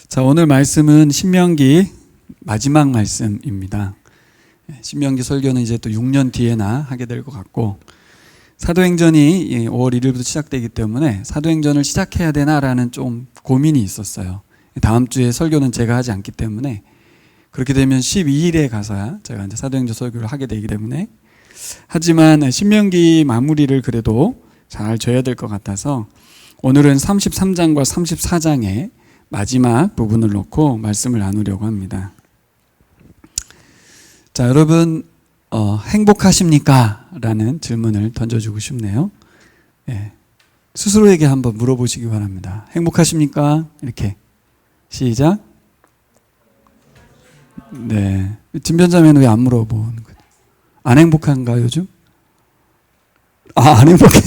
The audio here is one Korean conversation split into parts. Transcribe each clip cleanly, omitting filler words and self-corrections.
자, 오늘 말씀은 신명기 마지막 말씀입니다. 신명기 설교는 이제 또 6년 뒤에나 하게 될 것 같고, 사도행전이 5월 1일부터 시작되기 때문에 사도행전을 시작해야 되나라는 좀 고민이 있었어요. 다음 주에 설교는 제가 하지 않기 때문에, 그렇게 되면 12일에 가서야 제가 이제 사도행전 설교를 하게 되기 때문에, 하지만 신명기 마무리를 그래도 잘 줘야 될 것 같아서 오늘은 33장과 34장의 마지막 부분을 놓고 말씀을 나누려고 합니다. 자, 여러분 행복하십니까? 라는 질문을 던져주고 싶네요. 스스로에게 한번 물어보시기 바랍니다. 행복하십니까? 이렇게 시작. 네, 진변자매는 왜 안 물어보는 거예요? 안 행복한가 요즘? 안 행복해?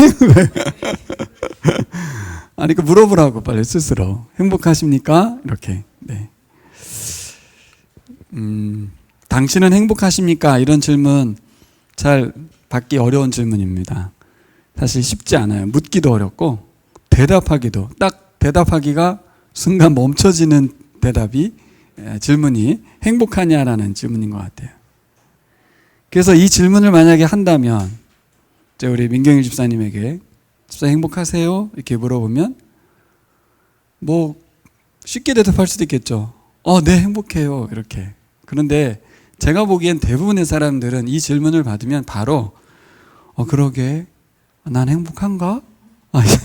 아니, 그 물어보라고 빨리 스스로. 행복하십니까? 이렇게. 네. 당신은 행복하십니까? 이런 질문 잘 받기 어려운 질문입니다. 사실 쉽지 않아요. 묻기도 어렵고 대답하기가 순간 멈춰지는 질문이 행복하냐라는 질문인 것 같아요. 그래서 이 질문을 만약에 한다면 우리 민경일 집사님에게 집사 행복하세요? 이렇게 물어보면 뭐 쉽게 대답할 수도 있겠죠. 네, 행복해요. 이렇게. 그런데 제가 보기엔 대부분의 사람들은 이 질문을 받으면 바로 그러게 난 행복한가?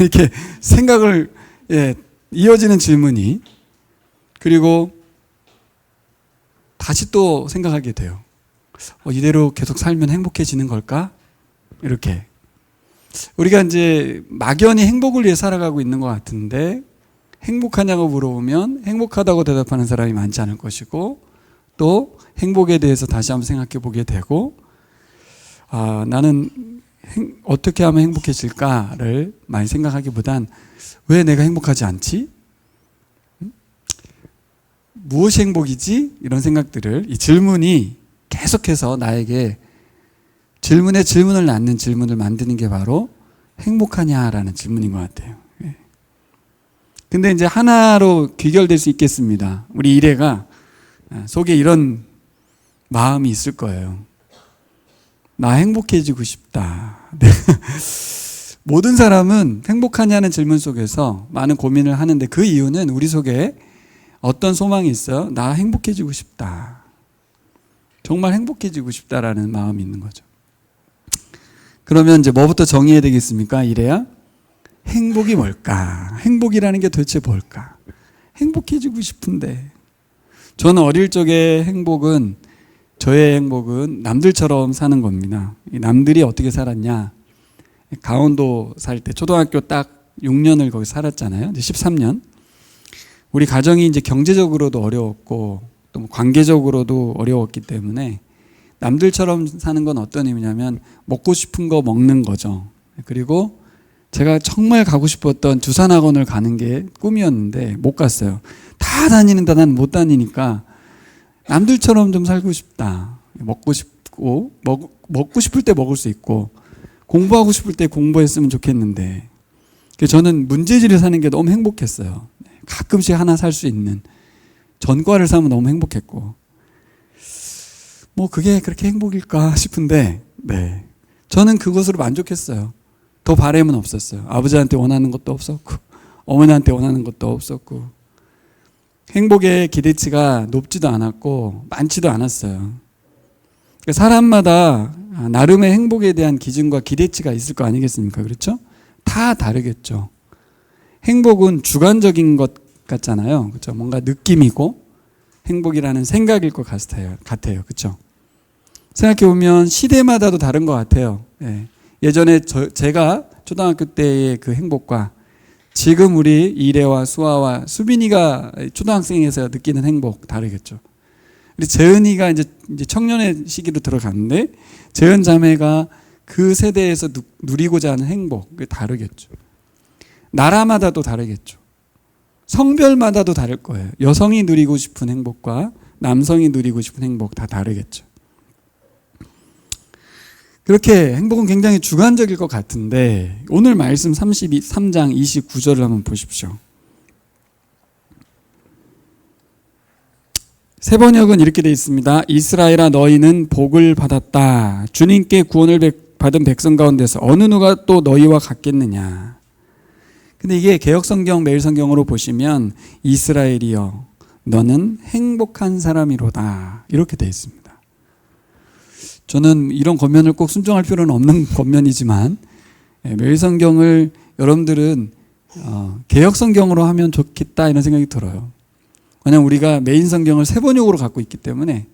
이렇게 생각을 이어지는 질문이, 그리고 다시 또 생각하게 돼요. 이대로 계속 살면 행복해지는 걸까? 이렇게. 우리가 이제 막연히 행복을 위해 살아가고 있는 것 같은데, 행복하냐고 물어보면 행복하다고 대답하는 사람이 많지 않을 것이고, 또 행복에 대해서 다시 한번 생각해 보게 되고, 나는 어떻게 하면 행복해질까를 많이 생각하기보단 왜 내가 행복하지 않지? 무엇이 행복이지? 이런 생각들을, 이 질문이 계속해서 나에게 질문에 질문을 낳는 질문을 만드는 게 바로 행복하냐라는 질문인 것 같아요. 근데 이제 하나로 귀결될 수 있겠습니다. 우리 일애가 속에 이런 마음이 있을 거예요. 나 행복해지고 싶다. 네. 모든 사람은 행복하냐는 질문 속에서 많은 고민을 하는데, 그 이유는 우리 속에 어떤 소망이 있어요? 나 행복해지고 싶다. 정말 행복해지고 싶다라는 마음이 있는 거죠. 그러면 이제 뭐부터 정의해야 되겠습니까? 이래야 행복이 뭘까? 행복이라는 게 도대체 뭘까? 행복해지고 싶은데, 저는 어릴 적에 저의 행복은 남들처럼 사는 겁니다. 남들이 어떻게 살았냐? 강원도 살 때 초등학교 딱 6년을 거기 살았잖아요. 이제 13년. 우리 가정이 이제 경제적으로도 어려웠고 또 관계적으로도 어려웠기 때문에 남들처럼 사는 건 어떤 의미냐면 먹고 싶은 거 먹는 거죠. 그리고 제가 정말 가고 싶었던 주산학원을 가는 게 꿈이었는데 못 갔어요. 다 다니는데 난 못 다니니까 남들처럼 좀 살고 싶다. 먹고 싶고, 먹고 싶을 때 먹을 수 있고, 공부하고 싶을 때 공부했으면 좋겠는데, 저는 문제지를 사는 게 너무 행복했어요. 가끔씩 하나 살 수 있는 전과를 사면 너무 행복했고, 그게 그렇게 행복일까 싶은데, 저는 그것으로 만족했어요. 더 바람은 없었어요. 아버지한테 원하는 것도 없었고, 어머니한테 원하는 것도 없었고, 행복의 기대치가 높지도 않았고 많지도 않았어요. 사람마다 나름의 행복에 대한 기준과 기대치가 있을 거 아니겠습니까? 그렇죠? 다 다르겠죠. 행복은 주관적인 것 같잖아요. 그렇죠? 뭔가 느낌이고 행복이라는 생각일 것 같아요. 그렇죠? 생각해보면 시대마다도 다른 것 같아요. 예전에 제가 초등학교 때의 그 행복과 지금 우리 이래와 수아와 수빈이가 초등학생에서 느끼는 행복 다르겠죠. 우리 재은이가 이제 청년의 시기로 들어갔는데, 재은 자매가 그 세대에서 누리고자 하는 행복 다르겠죠. 나라마다도 다르겠죠. 성별마다도 다를 거예요. 여성이 누리고 싶은 행복과 남성이 누리고 싶은 행복 다 다르겠죠. 그렇게 행복은 굉장히 주관적일 것 같은데, 오늘 말씀 33장 29절을 한번 보십시오. 새 번역은 이렇게 되어 있습니다. 이스라엘아 너희는 복을 받았다. 주님께 구원을 받은 백성 가운데서 어느 누가 또 너희와 같겠느냐. 근데 이게 개역성경 매일성경으로 보시면 이스라엘이여 너는 행복한 사람이로다 이렇게 되어 있습니다. 저는 이런 권면을 꼭 순종할 필요는 없는 권면이지만 매일성경을 여러분들은 개역성경으로 하면 좋겠다 이런 생각이 들어요. 왜냐하면 우리가 메인 성경을 새 번역으로 갖고 있기 때문에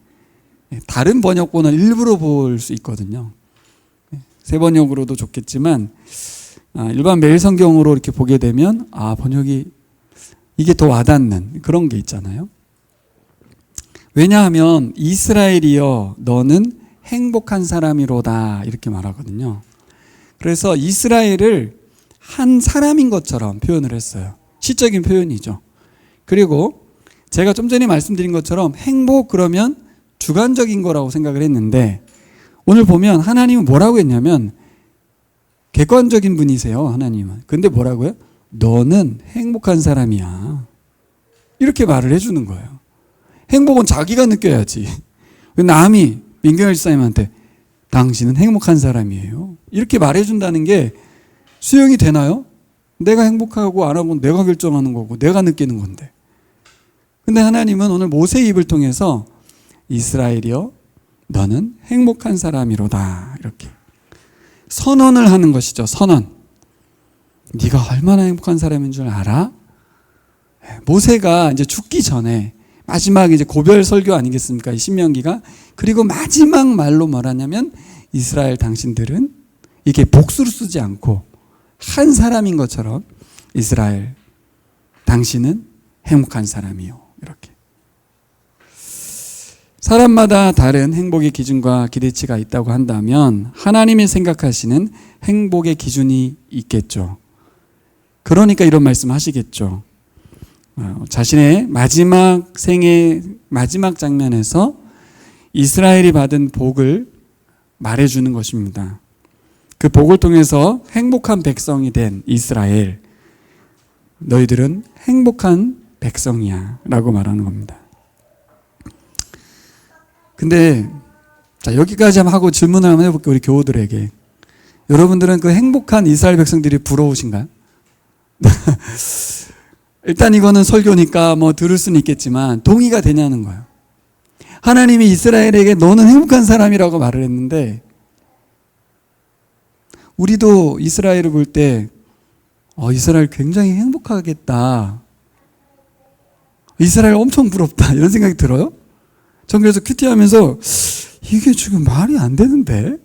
다른 번역본을 일부러 볼 수 있거든요. 새 번역으로도 좋겠지만 일반 매일 성경으로 이렇게 보게 되면 번역이 이게 더 와닿는 그런 게 있잖아요. 왜냐하면 이스라엘이여 너는 행복한 사람이로다 이렇게 말하거든요. 그래서 이스라엘을 한 사람인 것처럼 표현을 했어요. 시적인 표현이죠. 그리고 제가 좀 전에 말씀드린 것처럼 행복 그러면 주관적인 거라고 생각을 했는데 오늘 보면 하나님은 뭐라고 했냐면 객관적인 분이세요. 하나님은. 근데 뭐라고요? 너는 행복한 사람이야. 이렇게 말을 해주는 거예요. 행복은 자기가 느껴야지. 남이 민경열 집사님한테 당신은 행복한 사람이에요. 이렇게 말해준다는 게 수용이 되나요? 내가 행복하고 안 하고 내가 결정하는 거고 내가 느끼는 건데. 근데 하나님은 오늘 모세의 입을 통해서 이스라엘이여 너는 행복한 사람이로다 이렇게 선언을 하는 것이죠. 선언. 네가 얼마나 행복한 사람인 줄 알아? 모세가 이제 죽기 전에 마지막 이제 고별 설교 아니겠습니까? 이 신명기가. 그리고 마지막 말로 뭐라냐면 이스라엘 당신들은 이게 복수를 쓰지 않고 한 사람인 것처럼 이스라엘 당신은 행복한 사람이요. 이렇게. 사람마다 다른 행복의 기준과 기대치가 있다고 한다면 하나님이 생각하시는 행복의 기준이 있겠죠. 그러니까 이런 말씀 하시겠죠. 자신의 마지막 생의 마지막 장면에서 이스라엘이 받은 복을 말해주는 것입니다. 그 복을 통해서 행복한 백성이 된 이스라엘, 너희들은 행복한 백성이야 라고 말하는 겁니다. 근데 자 여기까지 한번 하고 질문을 한번 해볼게요. 우리 교우들에게. 여러분들은 그 행복한 이스라엘 백성들이 부러우신가요? 일단 이거는 설교니까 뭐 들을 수는 있겠지만 동의가 되냐는 거예요. 하나님이 이스라엘에게 너는 행복한 사람이라고 말을 했는데 우리도 이스라엘을 볼 때 이스라엘 굉장히 행복하겠다. 이스라엘 엄청 부럽다. 이런 생각이 들어요. 전 그래서 큐티하면서 이게 지금 말이 안 되는데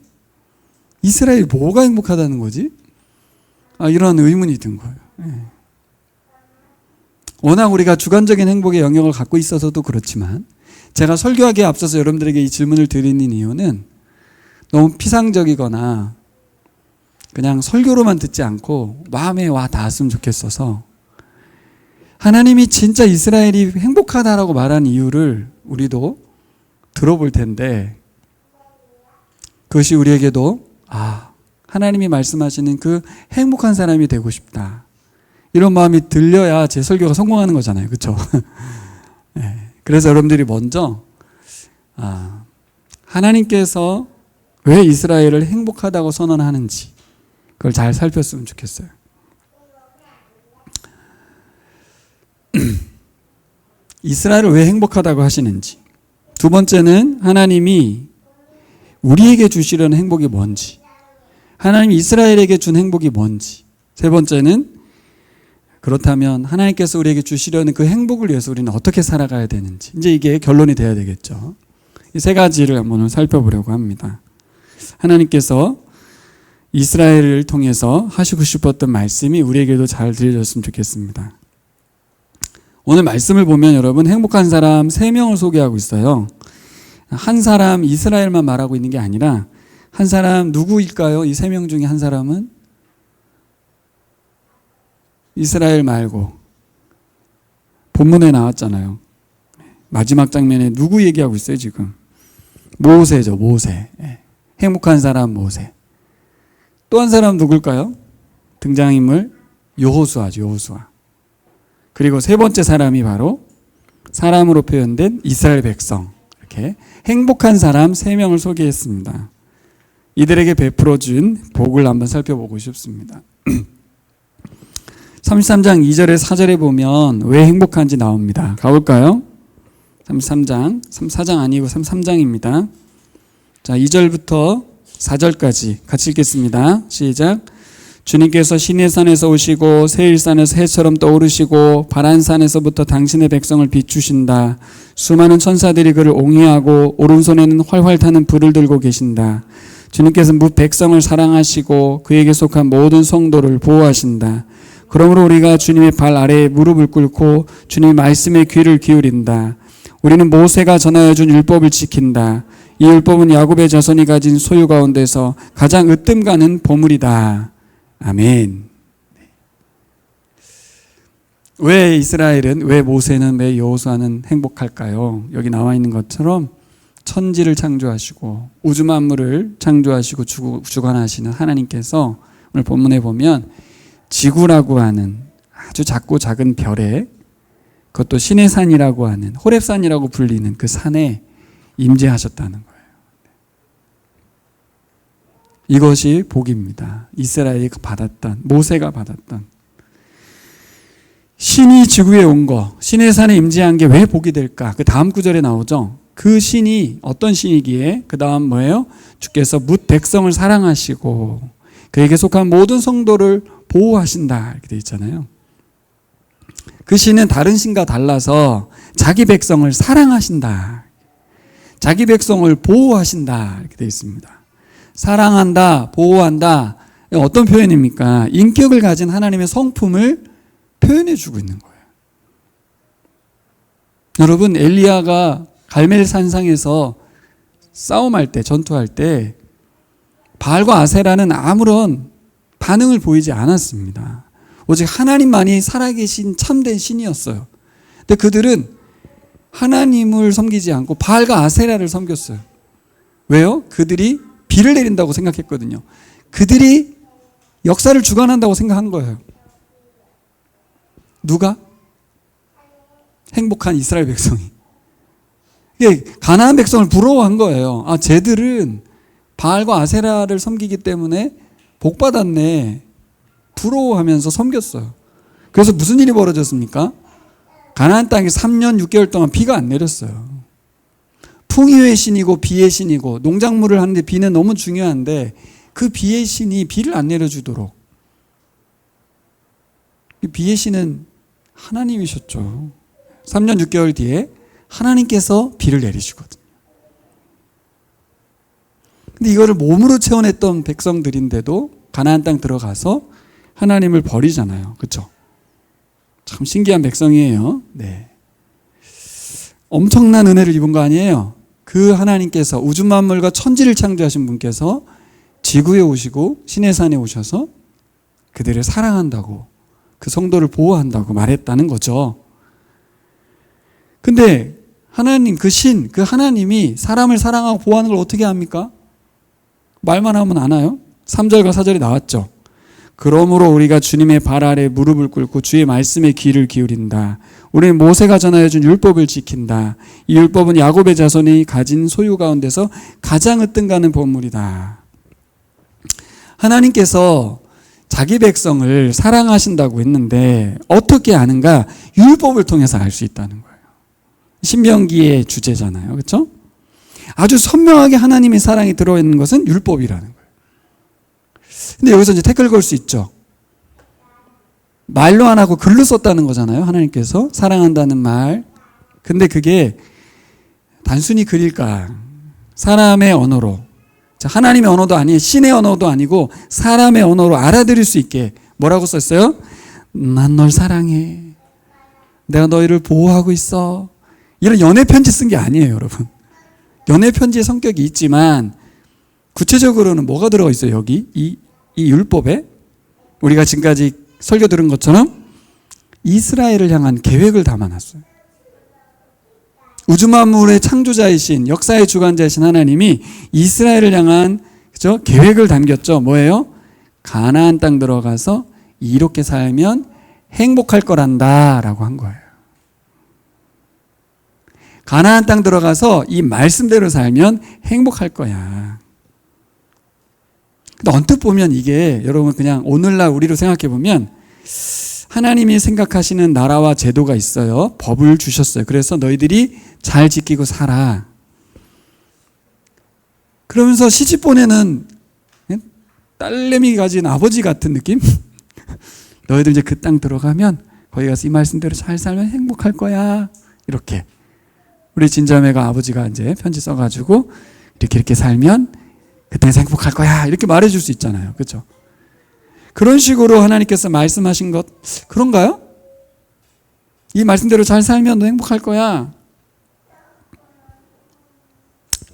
이스라엘이 뭐가 행복하다는 거지? 이런 의문이 든 거예요. 워낙 우리가 주관적인 행복의 영역을 갖고 있어서도 그렇지만 제가 설교하기에 앞서서 여러분들에게 이 질문을 드리는 이유는 너무 피상적이거나 그냥 설교로만 듣지 않고 마음에 와 닿았으면 좋겠어서 하나님이 진짜 이스라엘이 행복하다라고 말한 이유를 우리도 들어볼 텐데 그것이 우리에게도 하나님이 말씀하시는 그 행복한 사람이 되고 싶다. 이런 마음이 들려야 제 설교가 성공하는 거잖아요. 그렇죠? 네. 그래서 여러분들이 먼저 하나님께서 왜 이스라엘을 행복하다고 선언하는지 그걸 잘 살폈으면 좋겠어요. 이스라엘을 왜 행복하다고 하시는지. 두 번째는 하나님이 우리에게 주시려는 행복이 뭔지. 하나님이 이스라엘에게 준 행복이 뭔지. 세 번째는 그렇다면 하나님께서 우리에게 주시려는 그 행복을 위해서 우리는 어떻게 살아가야 되는지. 이제 이게 결론이 돼야 되겠죠. 이 세 가지를 한번 살펴보려고 합니다. 하나님께서 이스라엘을 통해서 하시고 싶었던 말씀이 우리에게도 잘 들려졌으면 좋겠습니다. 오늘 말씀을 보면 여러분 행복한 사람 3명을 소개하고 있어요. 한 사람 이스라엘만 말하고 있는 게 아니라 한 사람 누구일까요? 이 3명 중에 한 사람은 이스라엘 말고 본문에 나왔잖아요. 마지막 장면에 누구 얘기하고 있어요 지금? 모세죠. 모세. 행복한 사람 모세. 또 한 사람 누굴까요? 등장인물 여호수아죠. 여호수아. 그리고 세 번째 사람이 바로 사람으로 표현된 이스라엘 백성, 이렇게 행복한 사람 3명을 소개했습니다. 이들에게 베풀어준 복을 한번 살펴보고 싶습니다. 33장 2절에 4절에 보면 왜 행복한지 나옵니다. 가볼까요? 33장, 34장 아니고 33장입니다. 자, 2절부터 4절까지 같이 읽겠습니다. 시작. 주님께서 시내산에서 오시고 세일산에서 해처럼 떠오르시고 바란산에서부터 당신의 백성을 비추신다. 수많은 천사들이 그를 옹이하고 오른손에는 활활 타는 불을 들고 계신다. 주님께서 무 백성을 사랑하시고 그에게 속한 모든 성도를 보호하신다. 그러므로 우리가 주님의 발 아래에 무릎을 꿇고 주님의 말씀에 귀를 기울인다. 우리는 모세가 전하여 준 율법을 지킨다. 이 율법은 야곱의 자손이 가진 소유 가운데서 가장 으뜸 가는 보물이다. 아멘. 왜 이스라엘은, 왜 모세는, 왜 여호수아는 행복할까요? 여기 나와 있는 것처럼 천지를 창조하시고 우주 만물을 창조하시고 주관하시는 하나님께서 오늘 본문에 보면 지구라고 하는 아주 작고 작은 별에, 그것도 신의 산이라고 하는 호렙산이라고 불리는 그 산에 임재하셨다는 거예요. 이것이 복입니다. 이스라엘이 받았던, 모세가 받았던. 신이 지구에 온 거, 신의 산에 임재한 게 왜 복이 될까? 그 다음 구절에 나오죠. 그 신이 어떤 신이기에, 그 다음 뭐예요? 주께서 뭇 백성을 사랑하시고 그에게 속한 모든 성도를 보호하신다, 이렇게 되어 있잖아요. 그 신은 다른 신과 달라서 자기 백성을 사랑하신다, 자기 백성을 보호하신다, 이렇게 되어 있습니다. 사랑한다, 보호한다, 어떤 표현입니까? 인격을 가진 하나님의 성품을 표현해 주고 있는 거예요. 여러분, 엘리야가 갈멜 산상에서 싸움할 때, 전투할 때 바알과 아세라는 아무런 반응을 보이지 않았습니다. 오직 하나님만이 살아계신 참된 신이었어요. 근데 그들은 하나님을 섬기지 않고 바알과 아세라를 섬겼어요. 왜요? 그들이 비를 내린다고 생각했거든요. 그들이 역사를 주관한다고 생각한 거예요. 누가? 행복한 이스라엘 백성이. 가나안 백성을 부러워한 거예요. 아, 쟤들은 바알과 아세라를 섬기기 때문에 복 받았네, 부러워하면서 섬겼어요. 그래서 무슨 일이 벌어졌습니까? 가나안 땅에 3년 6개월 동안 비가 안 내렸어요. 풍요의 신이고 비의 신이고, 농작물을 하는데 비는 너무 중요한데 그 비의 신이 비를 안 내려주도록, 비의 신은 하나님이셨죠. 3년 6개월 뒤에 하나님께서 비를 내리시거든요. 근데 이거를 몸으로 체험했던 백성들인데도 가나안 땅 들어가서 하나님을 버리잖아요. 그렇죠? 참 신기한 백성이에요. 네. 엄청난 은혜를 입은 거 아니에요? 그 하나님께서, 우주 만물과 천지를 창조하신 분께서 지구에 오시고 신의 산에 오셔서 그들을 사랑한다고, 그 성도를 보호한다고 말했다는 거죠. 근데 하나님, 그 신, 그 하나님이 사람을 사랑하고 보호하는 걸 어떻게 합니까? 말만 하면 안 와요? 3절과 4절이 나왔죠. 그러므로 우리가 주님의 발 아래 무릎을 꿇고 주의 말씀에 귀를 기울인다. 우리는 모세가 전하여 준 율법을 지킨다. 이 율법은 야곱의 자손이 가진 소유 가운데서 가장 으뜸 가는 보물이다. 하나님께서 자기 백성을 사랑하신다고 했는데 어떻게 아는가? 율법을 통해서 알 수 있다는 거예요. 신명기의 주제잖아요. 그렇죠? 아주 선명하게 하나님의 사랑이 들어있는 것은 율법이라는 거예요. 근데 여기서 이제 태클 걸 수 있죠. 말로 안 하고 글로 썼다는 거잖아요. 하나님께서 사랑한다는 말. 근데 그게 단순히 글일까? 사람의 언어로, 하나님의 언어도 아니에요. 신의 언어도 아니고 사람의 언어로 알아들을 수 있게 뭐라고 썼어요? 난 널 사랑해. 내가 너희를 보호하고 있어. 이런 연애 편지 쓴 게 아니에요, 여러분. 연애 편지의 성격이 있지만 구체적으로는 뭐가 들어가 있어요, 여기? 이 율법에? 우리가 지금까지 설교 들은 것처럼 이스라엘을 향한 계획을 담아놨어요. 우주 만물의 창조자이신, 역사의 주관자이신 하나님이 이스라엘을 향한, 그죠? 계획을 담겼죠. 뭐예요? 가나안 땅 들어가서 이렇게 살면 행복할 거란다 라고 한 거예요. 가나안 땅 들어가서 이 말씀대로 살면 행복할 거야. 근데 언뜻 보면 이게 여러분 그냥 오늘날 우리로 생각해 보면 하나님이 생각하시는 나라와 제도가 있어요. 법을 주셨어요. 그래서 너희들이 잘 지키고 살아. 그러면서 시집 보내는 딸내미 가진 아버지 같은 느낌? 너희들 이제 그 땅 들어가면 거기 가서 이 말씀대로 잘 살면 행복할 거야. 이렇게. 우리 진자매가 아버지가 이제 편지 써가지고 이렇게 살면 그 땅에서 행복할 거야. 이렇게 말해줄 수 있잖아요. 그렇죠? 그런 식으로 하나님께서 말씀하신 것 그런가요? 이 말씀대로 잘 살면 너 행복할 거야.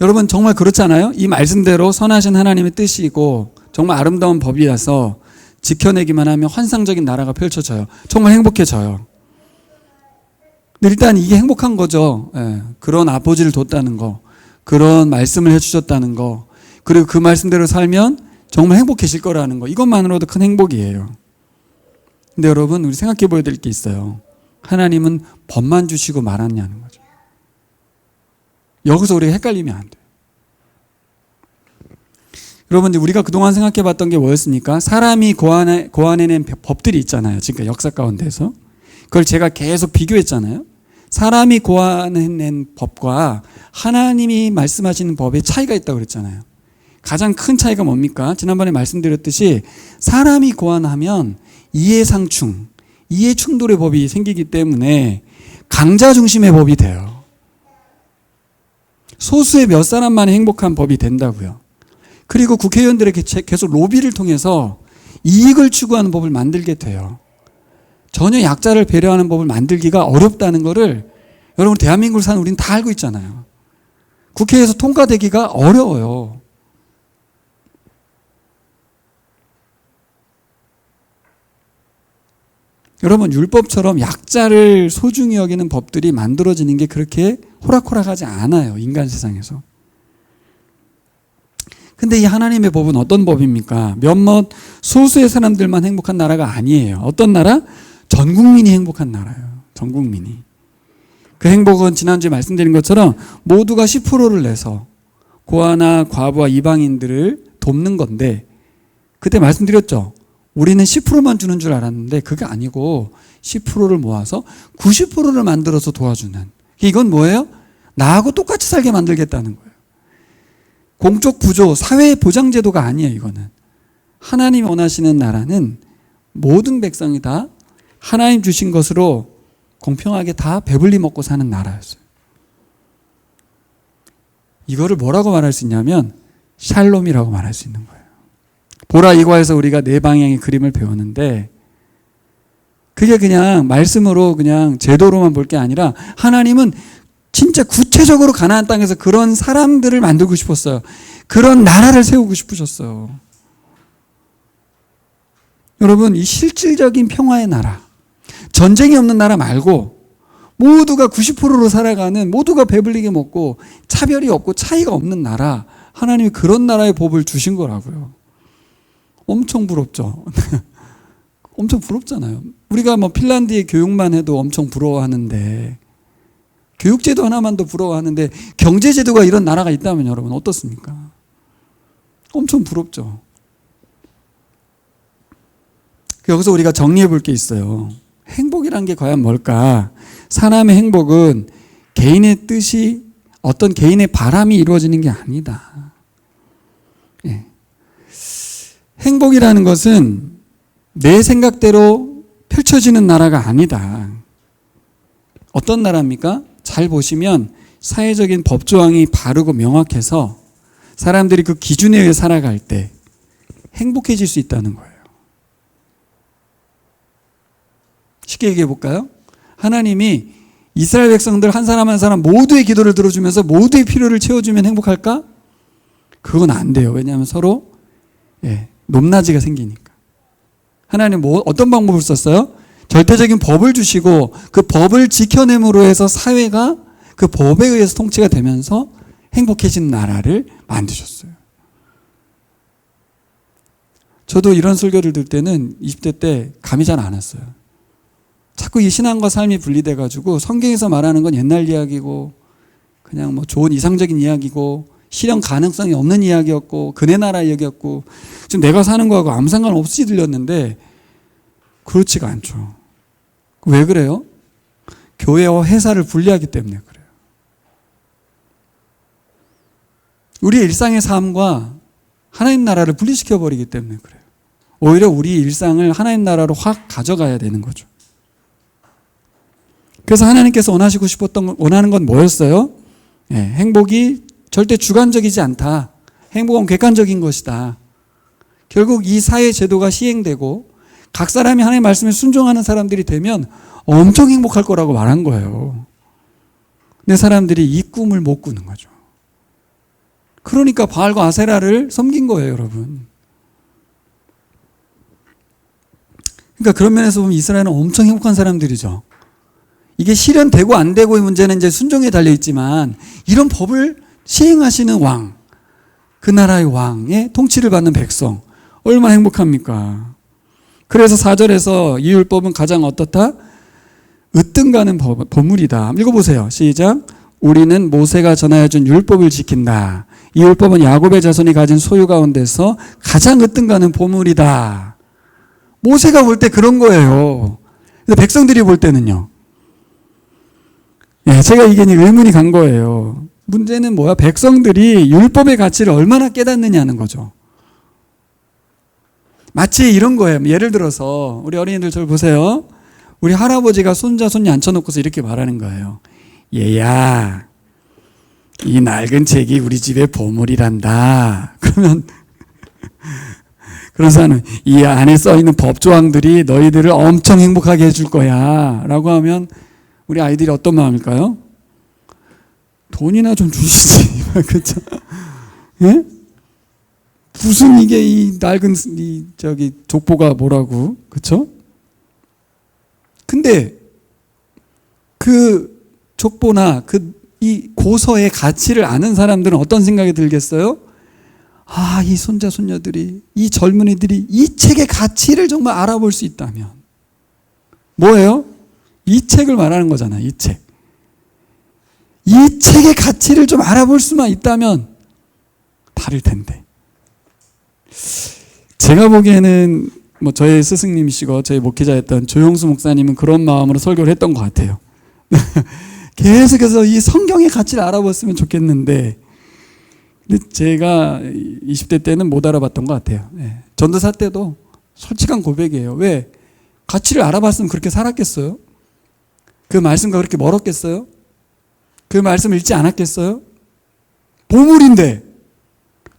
여러분 정말 그렇잖아요? 이 말씀대로 선하신 하나님의 뜻이고 정말 아름다운 법이라서 지켜내기만 하면 환상적인 나라가 펼쳐져요. 정말 행복해져요. 근데 일단 이게 행복한 거죠. 예, 그런 아버지를 뒀다는 거, 그런 말씀을 해주셨다는 거, 그리고 그 말씀대로 살면 정말 행복해질 거라는 거, 이것만으로도 큰 행복이에요. 근데 여러분 우리 생각해 보여야 될 게 있어요. 하나님은 법만 주시고 말았냐는 거죠. 여기서 우리가 헷갈리면 안 돼요. 여러분 이제 우리가 그동안 생각해 봤던 게 뭐였습니까? 사람이 고안해낸 법들이 있잖아요. 지금 역사 가운데서. 그걸 제가 계속 비교했잖아요. 사람이 고안해낸 법과 하나님이 말씀하시는 법의 차이가 있다고 그랬잖아요. 가장 큰 차이가 뭡니까? 지난번에 말씀드렸듯이 사람이 고안하면 이해상충, 이해충돌의 법이 생기기 때문에 강자 중심의 법이 돼요. 소수의 몇 사람만의 행복한 법이 된다고요. 그리고 국회의원들에게 계속 로비를 통해서 이익을 추구하는 법을 만들게 돼요. 전혀 약자를 배려하는 법을 만들기가 어렵다는 거를 여러분 대한민국을 사는 우리는 다 알고 있잖아요. 국회에서 통과되기가 어려워요. 여러분 율법처럼 약자를 소중히 여기는 법들이 만들어지는 게 그렇게 호락호락하지 않아요. 인간 세상에서. 근데 이 하나님의 법은 어떤 법입니까? 몇몇 소수의 사람들만 행복한 나라가 아니에요. 어떤 나라? 전 국민이 행복한 나라예요. 전 국민이. 그 행복은 지난주에 말씀드린 것처럼 모두가 10%를 내서 고아나 과부와 이방인들을 돕는 건데 그때 말씀드렸죠. 우리는 10%만 주는 줄 알았는데 그게 아니고 10%를 모아서 90%를 만들어서 도와주는. 이건 뭐예요? 나하고 똑같이 살게 만들겠다는 거예요. 공적 부조, 사회 보장 제도가 아니에요, 이거는. 하나님이 원하시는 나라는 모든 백성이 다 하나님 주신 것으로 공평하게 다 배불리 먹고 사는 나라였어요. 이거를 뭐라고 말할 수 있냐면 샬롬이라고 말할 수 있는 거예요. 보라 이과에서 우리가 네 방향의 그림을 배우는데 그게 그냥 말씀으로 그냥 제도로만 볼 게 아니라 하나님은 진짜 구체적으로 가나안 땅에서 그런 사람들을 만들고 싶었어요. 그런 나라를 세우고 싶으셨어요. 여러분 이 실질적인 평화의 나라, 전쟁이 없는 나라 말고 모두가 90%로 살아가는, 모두가 배불리게 먹고 차별이 없고 차이가 없는 나라, 하나님이 그런 나라의 법을 주신 거라고요. 엄청 부럽죠. 엄청 부럽잖아요. 우리가 뭐 핀란드의 교육만 해도 엄청 부러워하는데 교육제도 하나만도 부러워하는데 경제제도가 이런 나라가 있다면 여러분 어떻습니까? 엄청 부럽죠. 여기서 우리가 정리해 볼 게 있어요. 행복이란 게 과연 뭘까? 사람의 행복은 개인의 뜻이 어떤 개인의 바람이 이루어지는 게 아니다. 예. 행복이라는 것은 내 생각대로 펼쳐지는 나라가 아니다. 어떤 나라입니까? 잘 보시면 사회적인 법조항이 바르고 명확해서 사람들이 그 기준에 의해 살아갈 때 행복해질 수 있다는 거예요. 쉽게 얘기해 볼까요? 하나님이 이스라엘 백성들 한 사람 한 사람 모두의 기도를 들어주면서 모두의 필요를 채워주면 행복할까? 그건 안 돼요. 왜냐하면 서로 높낮이가 생기니까. 하나님 어떤 방법을 썼어요? 절대적인 법을 주시고 그 법을 지켜냄으로 해서 사회가 그 법에 의해서 통치가 되면서 행복해진 나라를 만드셨어요. 저도 이런 설교를 들 때는 20대 때 감이 잘 안 왔어요. 자꾸 이 신앙과 삶이 분리돼가지고 성경에서 말하는 건 옛날 이야기고 그냥 뭐 좋은 이상적인 이야기고 실현 가능성이 없는 이야기였고 그네 나라 이야기였고 지금 내가 사는 거하고 아무 상관없이 들렸는데 그렇지가 않죠. 왜 그래요? 교회와 회사를 분리하기 때문에 그래요. 우리의 일상의 삶과 하나님 나라를 분리시켜버리기 때문에 그래요. 오히려 우리 일상을 하나님 나라로 확 가져가야 되는 거죠. 그래서 하나님께서 원하는 건 뭐였어요? 예, 행복이 절대 주관적이지 않다. 행복은 객관적인 것이다. 결국 이 사회 제도가 시행되고 각 사람이 하나님의 말씀에 순종하는 사람들이 되면 엄청 행복할 거라고 말한 거예요. 근데 사람들이 이 꿈을 못 꾸는 거죠. 그러니까 바알과 아세라를 섬긴 거예요, 여러분. 그러니까 그런 면에서 보면 이스라엘은 엄청 행복한 사람들이죠. 이게 실현되고 안 되고의 문제는 이제 순종에 달려있지만 이런 법을 시행하시는 왕, 그 나라의 왕의 통치를 받는 백성 얼마나 행복합니까? 그래서 4절에서 이 율법은 가장 어떻다? 으뜸가는 보물이다. 읽어보세요. 시작. 우리는 모세가 전하여준 율법을 지킨다. 이 율법은 야곱의 자손이 가진 소유 가운데서 가장 으뜸가는 보물이다. 모세가 볼 때 그런 거예요. 근데 백성들이 볼 때는요. 예, 제가 이게 의문이 간 거예요. 문제는 뭐야? 백성들이 율법의 가치를 얼마나 깨닫느냐는 거죠. 마치 이런 거예요. 예를 들어서 우리 어린이들 저를 보세요. 우리 할아버지가 손자 손녀 앉혀놓고서 이렇게 말하는 거예요. 얘야, 이 낡은 책이 우리 집의 보물이란다. 그러면 그런 사람은 이 안에 써있는 법조항들이 너희들을 엄청 행복하게 해줄 거야 라고 하면 우리 아이들이 어떤 마음일까요? 돈이나 좀 주시지. 그렇죠? 예? 무슨 이게 이 낡은 족보가 뭐라고, 그렇죠? 근데 그 족보나 이 고서의 가치를 아는 사람들은 어떤 생각이 들겠어요? 아, 이 손자 손녀들이, 이 젊은이들이 이 책의 가치를 정말 알아볼 수 있다면 뭐예요? 이 책을 말하는 거잖아요. 이 책. 이 책의 가치를 좀 알아볼 수만 있다면 다를 텐데. 제가 보기에는 뭐 저의 스승님이시고 저희 목회자였던 조용수 목사님은 그런 마음으로 설교를 했던 것 같아요. 계속해서 이 성경의 가치를 알아봤으면 좋겠는데, 근데 제가 20대 때는 못 알아봤던 것 같아요. 전도사 때도 솔직한 고백이에요. 왜? 가치를 알아봤으면 그렇게 살았겠어요? 그 말씀과 그렇게 멀었겠어요? 그 말씀을 읽지 않았겠어요? 보물인데,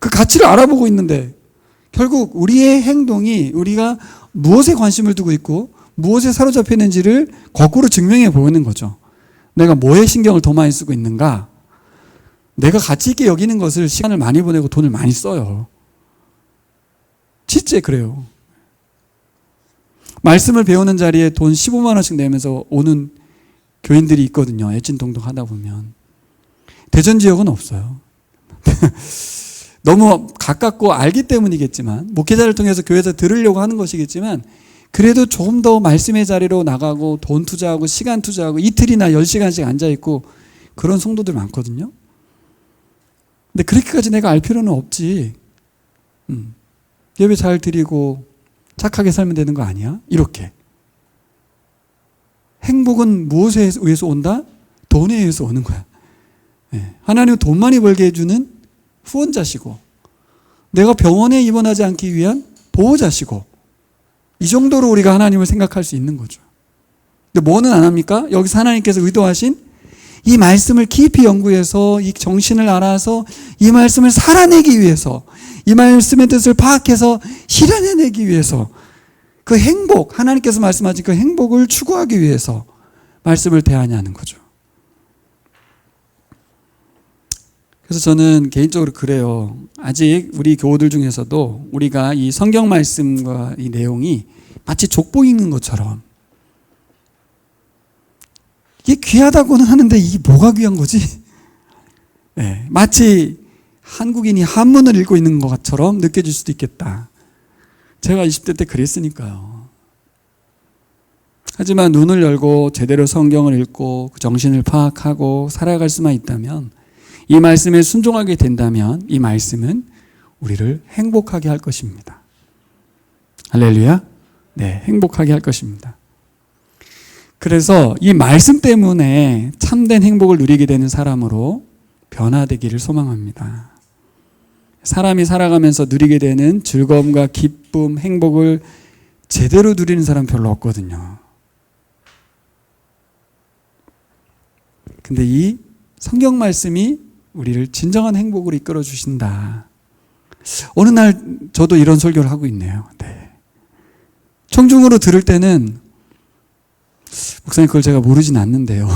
그 가치를 알아보고 있는데, 결국 우리의 행동이 우리가 무엇에 관심을 두고 있고 무엇에 사로잡혀 있는지를 거꾸로 증명해 보이는 거죠. 내가 뭐에 신경을 더 많이 쓰고 있는가? 내가 가치 있게 여기는 것을 시간을 많이 보내고 돈을 많이 써요. 진짜 그래요. 말씀을 배우는 자리에 돈 15만 원씩 내면서 오는 교인들이 있거든요. 애진동동 하다 보면. 대전 지역은 없어요. 너무 가깝고 알기 때문이겠지만, 목회자를 통해서 교회에서 들으려고 하는 것이겠지만, 그래도 조금 더 말씀의 자리로 나가고 돈 투자하고 시간 투자하고 이틀이나 10시간씩 앉아있고 그런 성도들 많거든요. 근데 그렇게까지 내가 알 필요는 없지. 예배 잘 드리고 착하게 살면 되는 거 아니야? 이렇게. 행복은 무엇에 의해서 온다? 돈에 의해서 오는 거야. 하나님은 돈 많이 벌게 해주는 후원자시고, 내가 병원에 입원하지 않기 위한 보호자시고, 이 정도로 우리가 하나님을 생각할 수 있는 거죠. 근데 뭐는 안 합니까? 여기서 하나님께서 의도하신 이 말씀을 깊이 연구해서 이 정신을 알아서 이 말씀을 살아내기 위해서, 이 말씀의 뜻을 파악해서 실현해내기 위해서, 그 행복, 하나님께서 말씀하신 그 행복을 추구하기 위해서 말씀을 대하냐는 거죠. 그래서 저는 개인적으로 그래요. 아직 우리 교우들 중에서도 우리가 이 성경 말씀과 이 내용이 마치 족보 읽는 것처럼, 이게 귀하다고는 하는데 이게 뭐가 귀한 거지? 네, 마치 한국인이 한문을 읽고 있는 것처럼 느껴질 수도 있겠다. 제가 20대 때 그랬으니까요. 하지만 눈을 열고 제대로 성경을 읽고 그 정신을 파악하고 살아갈 수만 있다면 이 말씀에 순종하게 된다면 이 말씀은 우리를 행복하게 할 것입니다. 할렐루야. 네, 행복하게 할 것입니다. 그래서 이 말씀 때문에 참된 행복을 누리게 되는 사람으로 변화되기를 소망합니다. 사람이 살아가면서 누리게 되는 즐거움과 기쁨, 행복을 제대로 누리는 사람 별로 없거든요. 근데 이 성경 말씀이 우리를 진정한 행복으로 이끌어 주신다. 어느 날 저도 이런 설교를 하고 있네요. 네. 청중으로 들을 때는 목사님 그걸 제가 모르진 않는데요.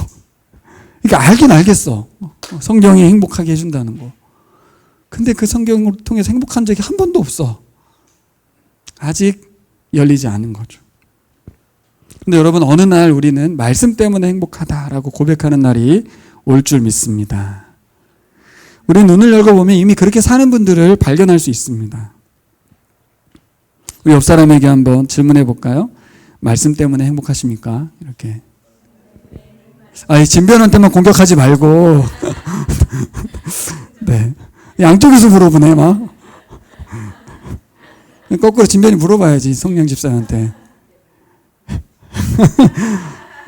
그러니까 알긴 알겠어. 성경이 행복하게 해준다는 거. 근데 그 성경을 통해서 행복한 적이 한 번도 없어. 아직 열리지 않은 거죠. 근데 여러분, 어느 날 우리는 말씀 때문에 행복하다라고 고백하는 날이 올 줄 믿습니다. 우리 눈을 열고 보면 이미 그렇게 사는 분들을 발견할 수 있습니다. 우리 옆 사람에게 한번 질문해 볼까요? 말씀 때문에 행복하십니까? 이렇게. 진변한테만 공격하지 말고. 네. 양쪽에서 물어보네, 막. 거꾸로 진변이 물어봐야지, 성령 집사한테.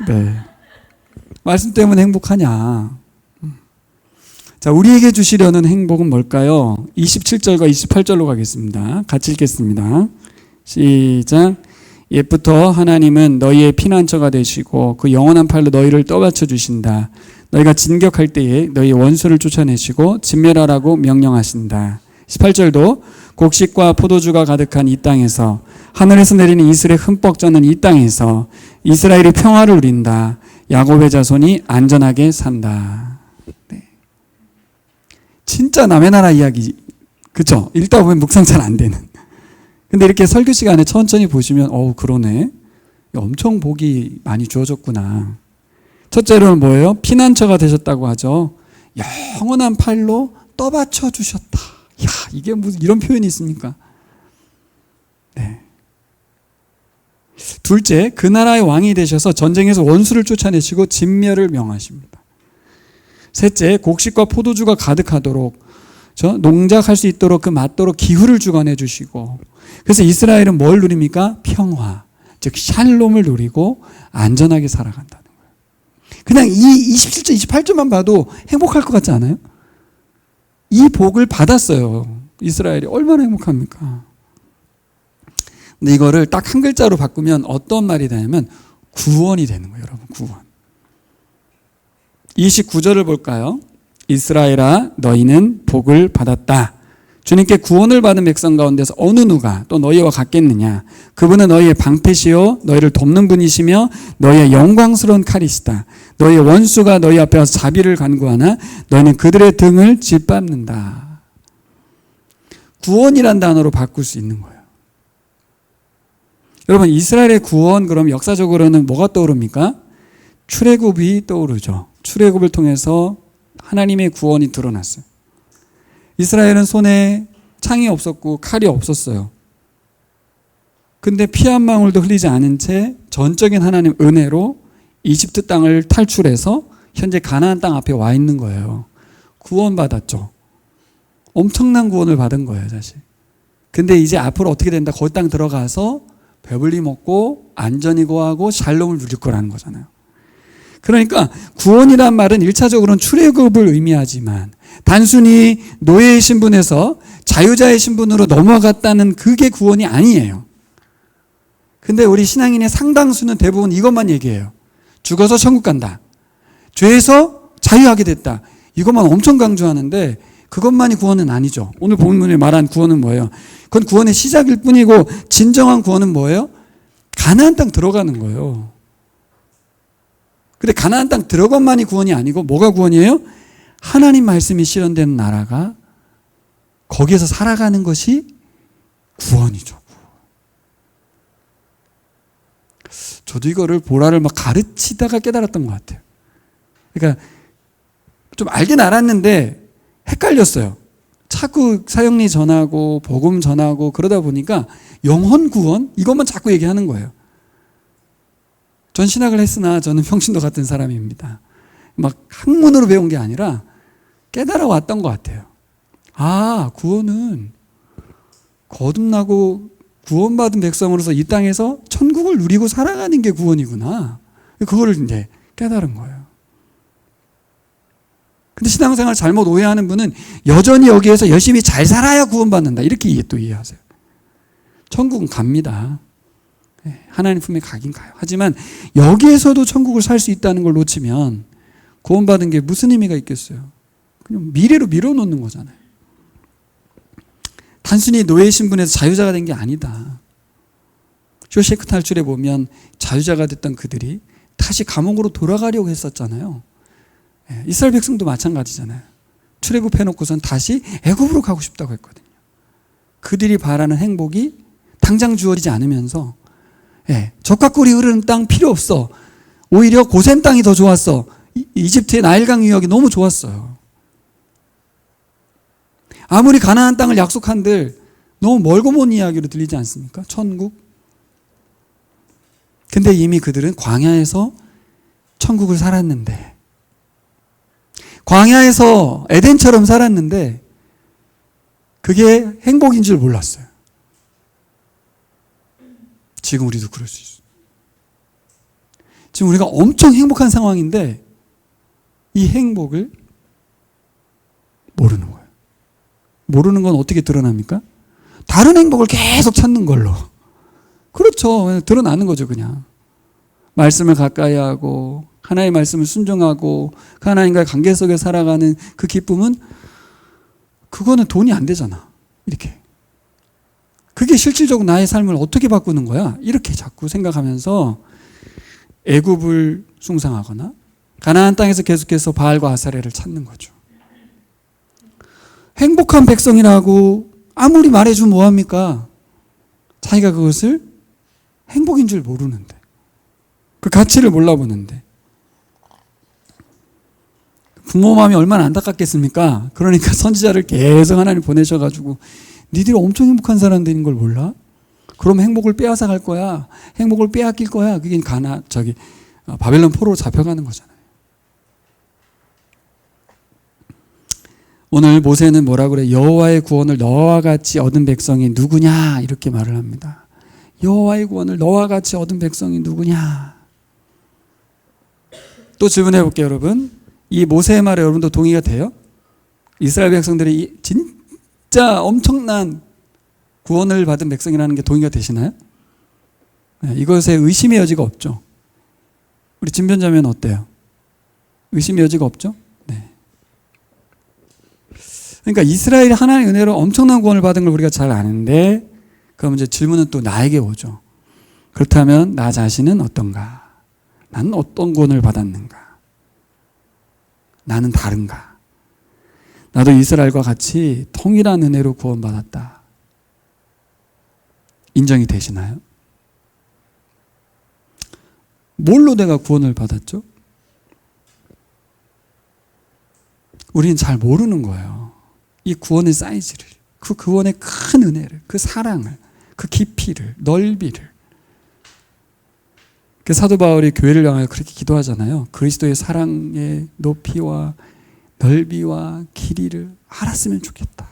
네. 말씀 때문에 행복하냐? 자, 우리에게 주시려는 행복은 뭘까요? 27절과 28절로 가겠습니다. 같이 읽겠습니다. 시작. 옛부터 하나님은 너희의 피난처가 되시고 그 영원한 팔로 너희를 떠받쳐 주신다. 너희가 진격할 때에 너희 원수를 쫓아내시고 진멸하라고 명령하신다. 18절도 곡식과 포도주가 가득한 이 땅에서, 하늘에서 내리는 이슬에 흠뻑 젖는 이 땅에서 이스라엘이 평화를 누린다. 야곱의 자손이 안전하게 산다. 네. 진짜 남의 나라 이야기, 그쵸? 읽다 보면 묵상 잘 안 되는. 근데 이렇게 설교 시간에 천천히 보시면 그러네. 엄청 복이 많이 주어졌구나. 첫째로는 뭐예요? 피난처가 되셨다고 하죠. 영원한 팔로 떠받쳐 주셨다. 야, 이게 무슨 이런 표현이 있습니까? 네. 둘째, 그 나라의 왕이 되셔서 전쟁에서 원수를 쫓아내시고 진멸을 명하십니다. 셋째, 곡식과 포도주가 가득하도록, 농작할 수 있도록 그 맞도록 기후를 주관해 주시고, 그래서 이스라엘은 뭘 누립니까? 평화, 즉 샬롬을 누리고 안전하게 살아간다는 거예요. 그냥 이 27절, 28절만 봐도 행복할 것 같지 않아요? 이 복을 받았어요. 이스라엘이 얼마나 행복합니까? 근데 이거를 딱 한 글자로 바꾸면 어떤 말이 되냐면 구원이 되는 거예요, 여러분. 구원. 29절을 볼까요? 이스라엘아, 너희는 복을 받았다. 주님께 구원을 받은 백성 가운데서 어느 누가 또 너희와 같겠느냐? 그분은 너희의 방패시요 너희를 돕는 분이시며 너희의 영광스러운 칼이시다. 너희의 원수가 너희 앞에서 자비를 간구하나 너희는 그들의 등을 짓밟는다. 구원이란 단어로 바꿀 수 있는 거예요. 여러분, 이스라엘의 구원, 그럼 역사적으로는 뭐가 떠오릅니까? 출애굽이 떠오르죠. 출애굽을 통해서 하나님의 구원이 드러났어요. 이스라엘은 손에 창이 없었고 칼이 없었어요. 근데 피 한 방울도 흘리지 않은 채 전적인 하나님 은혜로 이집트 땅을 탈출해서 현재 가나안 땅 앞에 와 있는 거예요. 구원받았죠. 엄청난 구원을 받은 거예요, 사실. 근데 이제 앞으로 어떻게 된다? 거기 땅 들어가서 배불리 먹고 안전히 거하고 샬롬을 누릴 거라는 거잖아요. 그러니까 구원이란 말은 1차적으로는 출애굽을 의미하지만 단순히 노예의 신분에서 자유자의 신분으로 넘어갔다는 그게 구원이 아니에요. 근데 우리 신앙인의 상당수는 대부분 이것만 얘기해요. 죽어서 천국 간다. 죄에서 자유하게 됐다. 이것만 엄청 강조하는데 그것만이 구원은 아니죠. 오늘 본문에 말한 구원은 뭐예요? 그건 구원의 시작일 뿐이고 진정한 구원은 뭐예요? 가나안 땅 들어가는 거예요. 근데 가나안 땅 들어간만이 구원이 아니고 뭐가 구원이에요? 하나님 말씀이 실현되는 나라가 거기에서 살아가는 것이 구원이죠. 저도 이거를 보라를 막 가르치다가 깨달았던 것 같아요. 그러니까 좀 알긴 알았는데 헷갈렸어요. 자꾸 사형리 전하고 복음 전하고 그러다 보니까 영혼 구원 이것만 자꾸 얘기하는 거예요. 전 신학을 했으나 저는 평신도 같은 사람입니다. 막 학문으로 배운 게 아니라 깨달아 왔던 것 같아요. 아, 구원은 거듭나고 구원받은 백성으로서 이 땅에서 천국을 누리고 살아가는 게 구원이구나. 그거를 이제 깨달은 거예요. 근데 신앙생활 잘못 오해하는 분은 여전히 여기에서 열심히 잘 살아야 구원받는다. 이렇게 또 이해하세요. 천국은 갑니다. 하나님 품에 가긴 가요. 하지만 여기에서도 천국을 살 수 있다는 걸 놓치면 구원받은 게 무슨 의미가 있겠어요? 그냥 미래로 밀어놓는 거잖아요. 단순히 노예 신분에서 자유자가 된 게 아니다. 쇼셰크 탈출에 보면 자유자가 됐던 그들이 다시 감옥으로 돌아가려고 했었잖아요. 이스라엘 백성도 마찬가지잖아요. 출애굽해놓고선 다시 애굽으로 가고 싶다고 했거든요. 그들이 바라는 행복이 당장 주어지지 않으면서 젖과 꿀이 흐르는 땅 필요 없어. 오히려 고센 땅이 더 좋았어. 이집트의 나일강 유역이 너무 좋았어요. 아무리 가나안 땅을 약속한들 너무 멀고 먼 이야기로 들리지 않습니까? 천국. 근데 이미 그들은 광야에서 천국을 살았는데, 광야에서 에덴처럼 살았는데 그게 행복인 줄 몰랐어요. 지금 우리도 그럴 수 있어요. 지금 우리가 엄청 행복한 상황인데 이 행복을 모르는 거예요. 모르는 건 어떻게 드러납니까? 다른 행복을 계속 찾는 걸로. 그렇죠. 드러나는 거죠, 그냥. 말씀을 가까이 하고 하나님의 말씀을 순종하고 하나님과의 관계 속에 살아가는 그 기쁨은 그거는 돈이 안 되잖아. 이렇게. 그게 실질적으로 나의 삶을 어떻게 바꾸는 거야? 이렇게 자꾸 생각하면서 애굽을 숭상하거나 가나안 땅에서 계속해서 바알과 아사레를 찾는 거죠. 행복한 백성이라고 아무리 말해주면 뭐합니까? 자기가 그것을 행복인 줄 모르는데, 그 가치를 몰라보는데. 부모 마음이 얼마나 안타깝겠습니까? 그러니까 선지자를 계속 하나님 보내셔가지고 니들이 엄청 행복한 사람들인 걸 몰라? 그럼 행복을 빼앗아 갈 거야. 행복을 빼앗길 거야. 그게 바벨론 포로로 잡혀가는 거잖아요. 오늘 모세는 뭐라고 그래? 여호와의 구원을 너와 같이 얻은 백성이 누구냐? 이렇게 말을 합니다. 여호와의 구원을 너와 같이 얻은 백성이 누구냐? 또 질문해 볼게요, 여러분. 이 모세의 말에 여러분도 동의가 돼요? 이스라엘 백성들이 진짜 엄청난 구원을 받은 백성이라는 게 동의가 되시나요? 이것에 의심의 여지가 없죠. 우리 진변자면 어때요? 의심의 여지가 없죠? 네. 그러니까 이스라엘이 하나님의 은혜로 엄청난 구원을 받은 걸 우리가 잘 아는데, 그럼 이제 질문은 또 나에게 오죠. 그렇다면 나 자신은 어떤가? 나는 어떤 구원을 받았는가? 나는 다른가? 나도 이스라엘과 같이 통일한 은혜로 구원받았다. 인정이 되시나요? 뭘로 내가 구원을 받았죠? 우리는 잘 모르는 거예요. 이 구원의 사이즈를, 그 구원의 큰 은혜를, 그 사랑을, 그 깊이를, 넓이를. 그 사도 바울이 교회를 향하여 그렇게 기도하잖아요. 그리스도의 사랑의 높이와 넓이와 길이를 알았으면 좋겠다.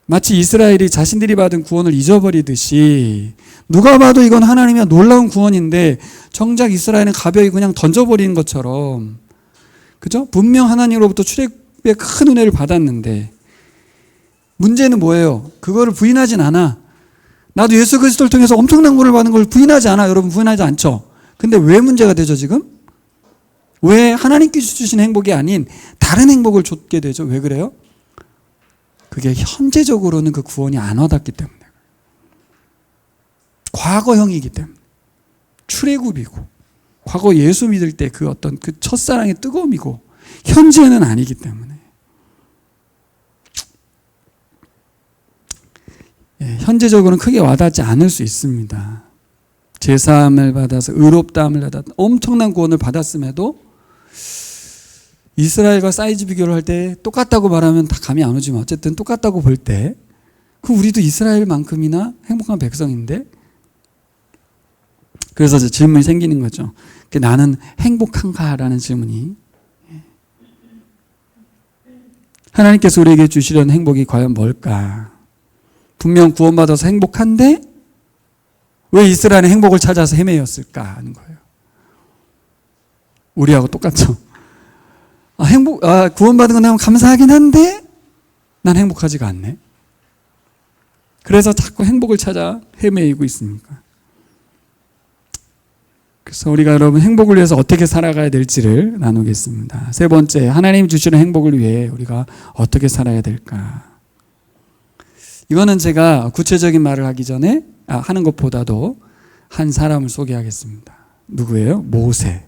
마치 이스라엘이 자신들이 받은 구원을 잊어버리듯이, 누가 봐도 이건 하나님의 놀라운 구원인데 정작 이스라엘은 가벼이 그냥 던져버리는 것처럼, 그죠? 분명 하나님으로부터 출애굽의 큰 은혜를 받았는데 문제는 뭐예요? 그거를 부인하진 않아. 나도 예수 그리스도를 통해서 엄청난 구원을 받은 걸 부인하지 않아. 여러분, 부인하지 않죠? 근데 왜 문제가 되죠, 지금? 왜 하나님께서 주신 행복이 아닌 다른 행복을 줬게 되죠? 왜 그래요? 그게 현재적으로는 그 구원이 안 와닿기 때문에. 과거형이기 때문에. 출애굽이고, 과거 예수 믿을 때 그 어떤 그 첫사랑의 뜨거움이고, 현재는 아니기 때문에. 현재적으로는 크게 와닿지 않을 수 있습니다. 제사함을 받아서 의롭다함을 받아 엄청난 구원을 받았음에도 이스라엘과 사이즈 비교를 할 때 똑같다고 말하면 다 감이 안 오지만 어쨌든 똑같다고 볼 때 그 우리도 이스라엘만큼이나 행복한 백성인데, 그래서 질문이 생기는 거죠. 나는 행복한가라는 질문이 하나님께서 우리에게 주시려는 행복이 과연 뭘까? 분명 구원받아서 행복한데 왜 이스라엘은 행복을 찾아서 헤매였을까 하는 거예요. 우리하고 똑같죠. 구원받은 건 너무 감사하긴 한데 난 행복하지가 않네. 그래서 자꾸 행복을 찾아 헤매이고 있습니까? 그래서 우리가 여러분 행복을 위해서 어떻게 살아가야 될지를 나누겠습니다. 세 번째, 하나님이 주시는 행복을 위해 우리가 어떻게 살아야 될까? 이거는 제가 구체적인 말을 하기 전에 하는 것보다도 한 사람을 소개하겠습니다. 누구예요? 모세.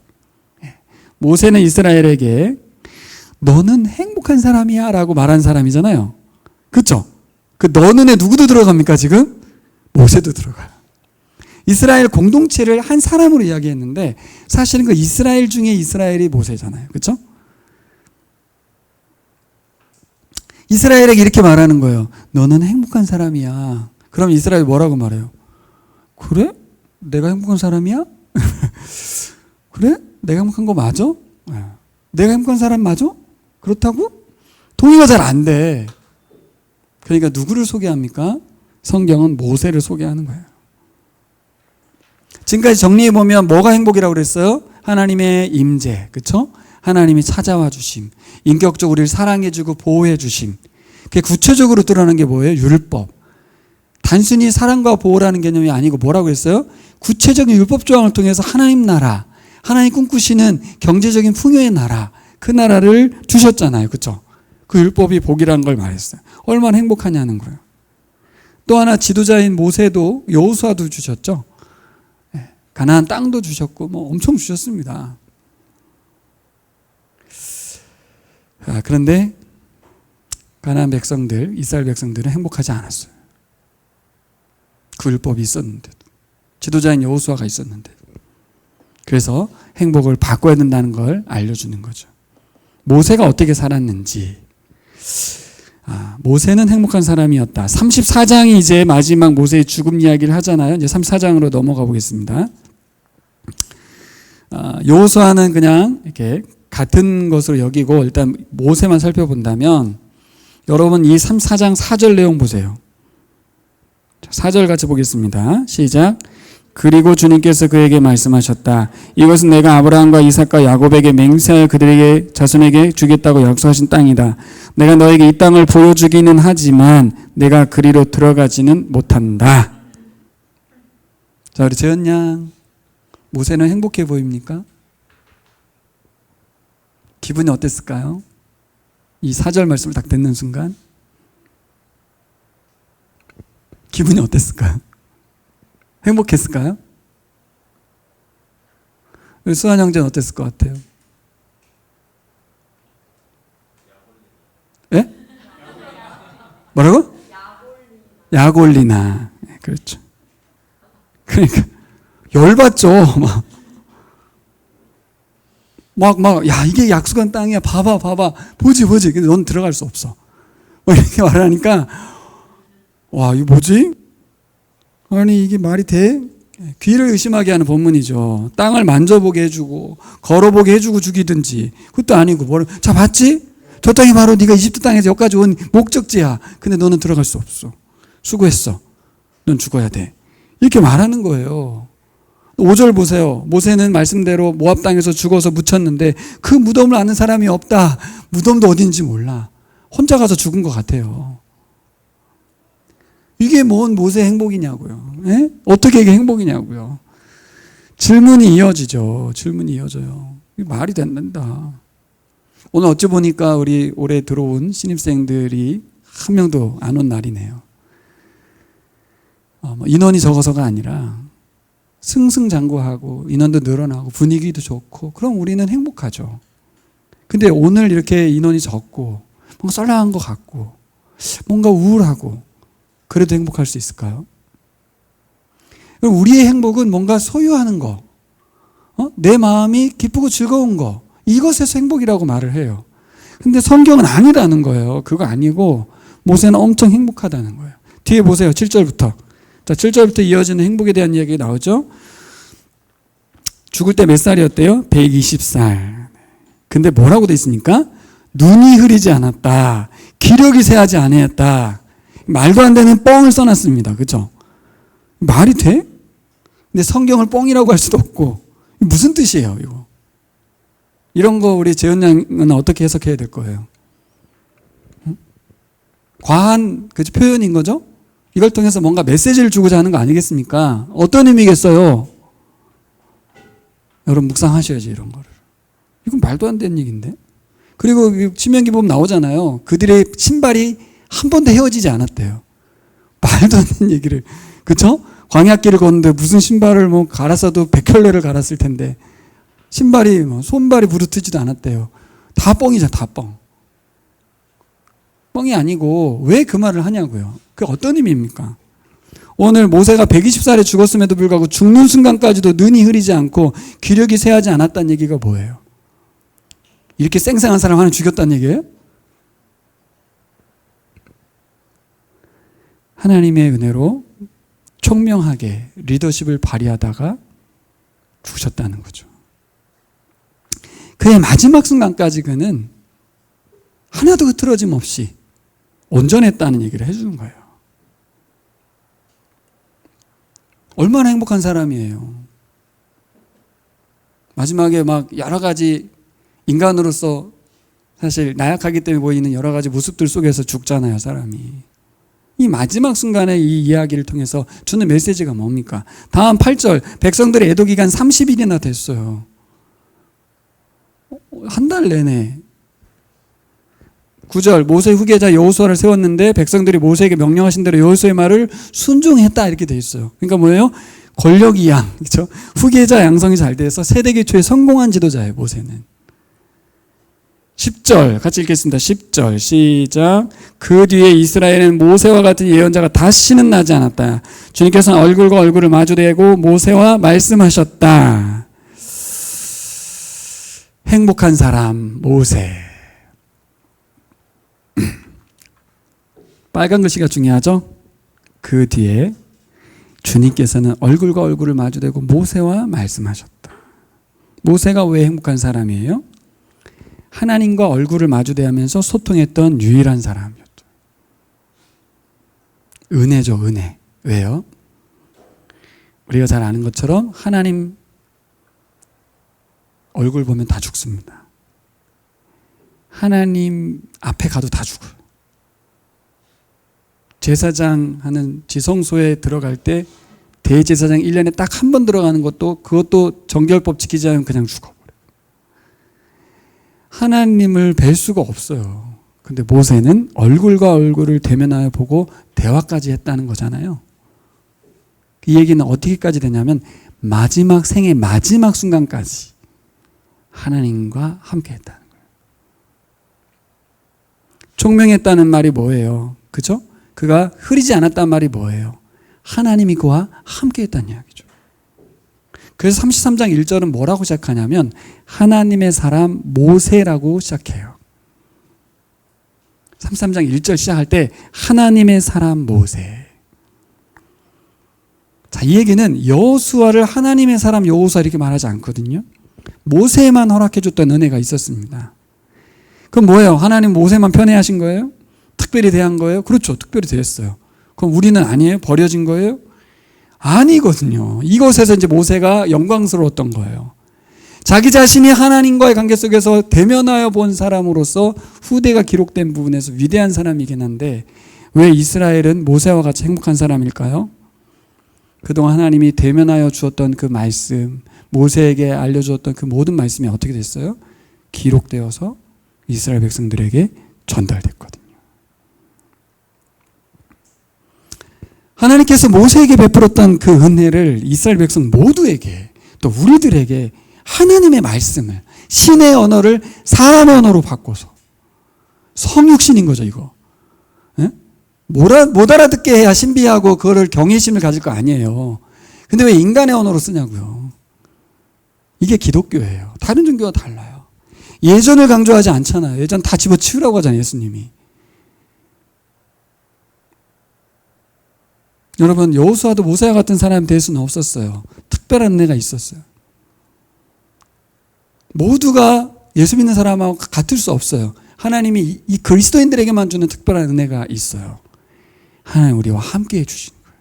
모세는 이스라엘에게 너는 행복한 사람이야 라고 말한 사람이잖아요. 그렇죠? 그 너는에 누구도 들어갑니까 지금? 모세도 들어가요. 이스라엘 공동체를 한 사람으로 이야기했는데 사실은 그 이스라엘 중에 이스라엘이 모세잖아요. 그렇죠? 이스라엘에게 이렇게 말하는 거예요. 너는 행복한 사람이야. 그럼 이스라엘 뭐라고 말해요? 그래? 내가 행복한 사람이야? 그래? 내가 행복한 거 맞아? 내가 행복한 사람 맞아? 그렇다고? 동의가 잘 안 돼. 그러니까 누구를 소개합니까? 성경은 모세를 소개하는 거예요. 지금까지 정리해보면 뭐가 행복이라고 그랬어요? 하나님의 임재, 그렇죠? 하나님이 찾아와 주심, 인격적으로 우리를 사랑해주고 보호해주심. 그게 구체적으로 드러나는 게 뭐예요? 율법. 단순히 사랑과 보호라는 개념이 아니고 뭐라고 했어요? 구체적인 율법 조항을 통해서 하나님 나라, 하나님 꿈꾸시는 경제적인 풍요의 나라, 그 나라를 주셨잖아요. 그렇죠? 그 율법이 복이라는 걸 말했어요. 얼마나 행복하냐는 거예요. 또 하나 지도자인 모세도 여호수아도 주셨죠. 가나안 땅도 주셨고 뭐 엄청 주셨습니다. 그런데 가나안 백성들, 이스라엘 백성들은 행복하지 않았어요. 그 율법이 있었는데도, 지도자인 여호수아가 있었는데도. 그래서 행복을 바꿔야 된다는 걸 알려주는 거죠. 모세가 어떻게 살았는지. 모세는 행복한 사람이었다. 34장이 이제 마지막 모세의 죽음 이야기를 하잖아요. 이제 34장으로 넘어가 보겠습니다. 여호수아는 그냥 이렇게 같은 것으로 여기고 일단 모세만 살펴본다면 여러분 이 34장 4절 내용 보세요. 4절 같이 보겠습니다. 시작. 그리고 주님께서 그에게 말씀하셨다. 이것은 내가 아브라함과 이삭과 야곱에게 맹세하여 그들에게 자손에게 주겠다고 약속하신 땅이다. 내가 너에게 이 땅을 보여주기는 하지만 내가 그리로 들어가지는 못한다. 자, 우리 재현 양, 모세는 행복해 보입니까? 기분이 어땠을까요? 이 4절 말씀을 딱 듣는 순간 기분이 어땠을까요? 행복했을까요? 수환 형제는 어땠을 것 같아요? 예? 뭐라고? 약올리나. 그렇죠. 그러니까 열받죠. 야, 이게 약속한 땅이야. 봐봐. 보지. 근데 넌 들어갈 수 없어. 이렇게 말하니까, 와, 이거 뭐지? 아니, 이게 말이 돼? 귀를 의심하게 하는 본문이죠. 땅을 만져보게 해주고, 걸어보게 해주고 죽이든지. 그것도 아니고, 자, 봤지? 저 땅이 바로 네가 이집트 땅에서 여기까지 온 목적지야. 근데 너는 들어갈 수 없어. 수고했어. 넌 죽어야 돼. 이렇게 말하는 거예요. 5절 보세요. 모세는 말씀대로 모압 땅에서 죽어서 묻혔는데 그 무덤을 아는 사람이 없다. 무덤도 어딘지 몰라. 혼자 가서 죽은 것 같아요. 이게 뭔 모세 행복이냐고요. 에? 어떻게 이게 행복이냐고요. 질문이 이어지죠. 질문이 이어져요. 이게 말이 된다. 오늘 어찌 보니까 우리 올해 들어온 신입생들이 한 명도 안 온 날이네요. 인원이 적어서가 아니라 승승장구하고 인원도 늘어나고 분위기도 좋고 그럼 우리는 행복하죠. 근데 오늘 이렇게 인원이 적고 뭔가 썰렁한 것 같고 뭔가 우울하고 그래도 행복할 수 있을까요? 우리의 행복은 뭔가 소유하는 거, 내 마음이 기쁘고 즐거운 거, 이것에서 행복이라고 말을 해요. 근데 성경은 아니라는 거예요. 그거 아니고 모세는 엄청 행복하다는 거예요. 뒤에 보세요. 7절부터. 자, 7절부터 이어지는 행복에 대한 이야기가 나오죠. 죽을 때 몇 살이었대요? 120살. 근데 뭐라고 돼 있습니까? 눈이 흐리지 않았다. 기력이 쇠하지 아니했다. 말도 안 되는 뻥을 써놨습니다. 그렇죠? 말이 돼? 근데 성경을 뻥이라고 할 수도 없고 무슨 뜻이에요, 이거? 이런 거 우리 재현 양은 어떻게 해석해야 될 거예요? 과한 그 표현인 거죠? 이걸 통해서 뭔가 메시지를 주고자 하는 거 아니겠습니까? 어떤 의미겠어요? 여러분 묵상하셔야지 이런 거를. 이건 말도 안 되는 얘기인데. 그리고 신명기 보면 나오잖아요. 그들의 신발이 한 번도 헤어지지 않았대요. 말도 안 되는 얘기를. 그쵸? 광야길을 걷는데 무슨 신발을 뭐 갈았어도 100켤레를 갈았을 텐데 신발이 뭐 손발이 부르트지도 않았대요. 다 뻥이죠, 다 뻥. 뻥이 아니고 왜 그 말을 하냐고요. 그게 어떤 의미입니까? 오늘 모세가 120살에 죽었음에도 불구하고 죽는 순간까지도 눈이 흐리지 않고 기력이 쇠하지 않았다는 얘기가 뭐예요? 이렇게 쌩쌩한 사람 하나 죽였다는 얘기예요? 하나님의 은혜로 총명하게 리더십을 발휘하다가 죽으셨다는 거죠. 그의 마지막 순간까지 그는 하나도 흐트러짐 없이 온전했다는 얘기를 해주는 거예요. 얼마나 행복한 사람이에요. 마지막에 막 여러 가지 인간으로서 사실 나약하기 때문에 보이는 여러 가지 모습들 속에서 죽잖아요, 사람이. 이 마지막 순간에 이 이야기를 통해서 주는 메시지가 뭡니까? 다음 8절, 백성들의 애도 기간 30일이나 됐어요. 한 달 내내. 9절, 모세 후계자 여호수아를 세웠는데 백성들이 모세에게 명령하신 대로 여호수아의 말을 순종했다 이렇게 돼 있어요. 그러니까 뭐예요? 권력 이양, 그렇죠? 후계자 양성이 잘 돼서 세대 개초에 성공한 지도자예요, 모세는. 10절 같이 읽겠습니다. 10절 시작. 그 뒤에 이스라엘은 모세와 같은 예언자가 다시는 나지 않았다. 주님께서는 얼굴과 얼굴을 마주대고 모세와 말씀하셨다. 행복한 사람 모세. 빨간 글씨가 중요하죠? 그 뒤에 주님께서는 얼굴과 얼굴을 마주대고 모세와 말씀하셨다. 모세가 왜 행복한 사람이에요? 하나님과 얼굴을 마주대하면서 소통했던 유일한 사람이었죠. 은혜죠, 은혜. 왜요? 우리가 잘 아는 것처럼 하나님 얼굴 보면 다 죽습니다. 하나님 앞에 가도 다 죽어요. 제사장 하는 지성소에 들어갈 때 대제사장 1년에 딱 한 번 들어가는 것도 그것도 정결법 지키지 않으면 그냥 죽어버려요. 하나님을 뵐 수가 없어요. 근데 모세는 얼굴과 얼굴을 대면하여 보고 대화까지 했다는 거잖아요. 이 얘기는 어떻게까지 되냐면 마지막 생의 마지막 순간까지 하나님과 함께 했다는 거예요. 총명했다는 말이 뭐예요? 그죠? 그가 흐리지 않았다는 말이 뭐예요? 하나님이 그와 함께 했다는 이야기죠. 그래서 33장 1절은 뭐라고 시작하냐면 하나님의 사람 모세라고 시작해요. 33장 1절 시작할 때 하나님의 사람 모세. 자, 이 얘기는 여호수아를 하나님의 사람 여호수아 이렇게 말하지 않거든요. 모세만 허락해 줬던 은혜가 있었습니다. 그럼 뭐예요? 하나님 모세만 편애하신 거예요? 특별히 대한 거예요? 그렇죠. 특별히 대했어요. 그럼 우리는 아니에요? 버려진 거예요? 아니거든요. 이곳에서 이제 모세가 영광스러웠던 거예요. 자기 자신이 하나님과의 관계 속에서 대면하여 본 사람으로서 후대가 기록된 부분에서 위대한 사람이긴 한데 왜 이스라엘은 모세와 같이 행복한 사람일까요? 그동안 하나님이 대면하여 주었던 그 말씀, 모세에게 알려주었던 그 모든 말씀이 어떻게 됐어요? 기록되어서 이스라엘 백성들에게 전달됐거든요. 하나님께서 모세에게 베풀었던 그 은혜를 이스라엘 백성 모두에게 또 우리들에게 하나님의 말씀을 신의 언어를 사람의 언어로 바꿔서 성육신인 거죠 이거. 예? 못 알아듣게 해야 신비하고 그거를 경외심을 가질 거 아니에요. 근데 왜 인간의 언어로 쓰냐고요. 이게 기독교예요. 다른 종교와 달라요. 예전을 강조하지 않잖아요. 예전 다 집어치우라고 하잖아요 예수님이. 여러분 여호수아도 모세와 같은 사람이 될 수는 없었어요. 특별한 은혜가 있었어요. 모두가 예수 믿는 사람하고 같을 수 없어요. 하나님이 이 그리스도인들에게만 주는 특별한 은혜가 있어요. 하나님 우리와 함께 해주시는 거예요.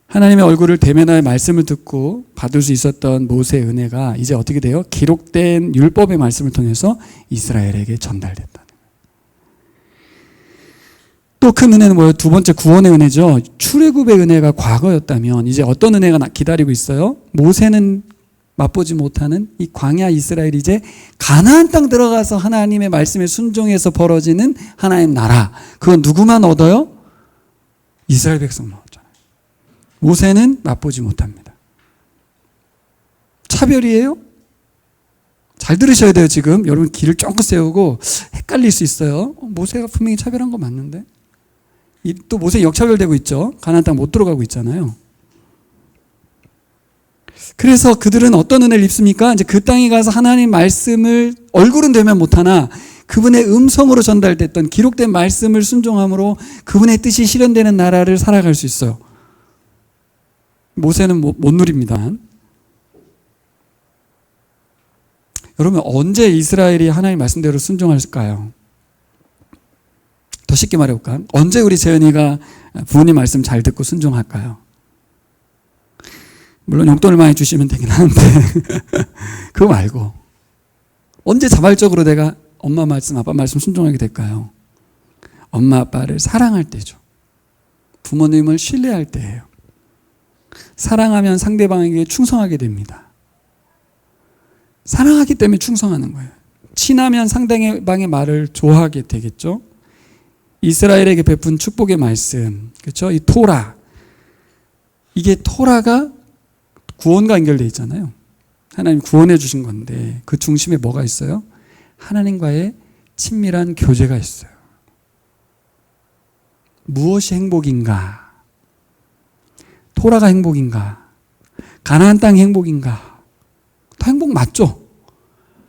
하나님의 얼굴을 대면하여 말씀을 듣고 받을 수 있었던 모세의 은혜가 이제 어떻게 돼요? 기록된 율법의 말씀을 통해서 이스라엘에게 전달됐다. 또 큰 은혜는 뭐예요? 두 번째 구원의 은혜죠. 출애굽의 은혜가 과거였다면 이제 어떤 은혜가 기다리고 있어요? 모세는 맛보지 못하는 이 광야 이스라엘이 이제 가나안 땅 들어가서 하나님의 말씀에 순종해서 벌어지는 하나님 나라. 그건 누구만 얻어요? 이스라엘 백성만 얻잖아요. 모세는 맛보지 못합니다. 차별이에요? 잘 들으셔야 돼요. 지금 여러분 길을 쫑긋 세우고 헷갈릴 수 있어요. 모세가 분명히 차별한 거 맞는데 또 모세 역차별되고 있죠. 가나안 땅 못 들어가고 있잖아요. 그래서 그들은 어떤 은혜를 입습니까? 이제 그 땅에 가서 하나님 말씀을 얼굴은 되면 못하나 그분의 음성으로 전달됐던 기록된 말씀을 순종함으로 그분의 뜻이 실현되는 나라를 살아갈 수 있어요. 모세는 못 누립니다. 여러분 언제 이스라엘이 하나님 말씀대로 순종할까요? 더 쉽게 말해볼까? 언제 우리 재현이가 부모님 말씀 잘 듣고 순종할까요? 물론 용돈을 많이 주시면 되긴 하는데 그거 말고 언제 자발적으로 내가 엄마 말씀, 아빠 말씀 순종하게 될까요? 엄마, 아빠를 사랑할 때죠. 부모님을 신뢰할 때예요. 사랑하면 상대방에게 충성하게 됩니다. 사랑하기 때문에 충성하는 거예요. 친하면 상대방의 말을 좋아하게 되겠죠. 이스라엘에게 베푼 축복의 말씀, 그렇죠? 이 토라, 이게 토라가 구원과 연결되어 있잖아요. 하나님 구원해 주신 건데 그 중심에 뭐가 있어요? 하나님과의 친밀한 교제가 있어요. 무엇이 행복인가? 토라가 행복인가? 가나안 땅이 행복인가? 다 행복 맞죠?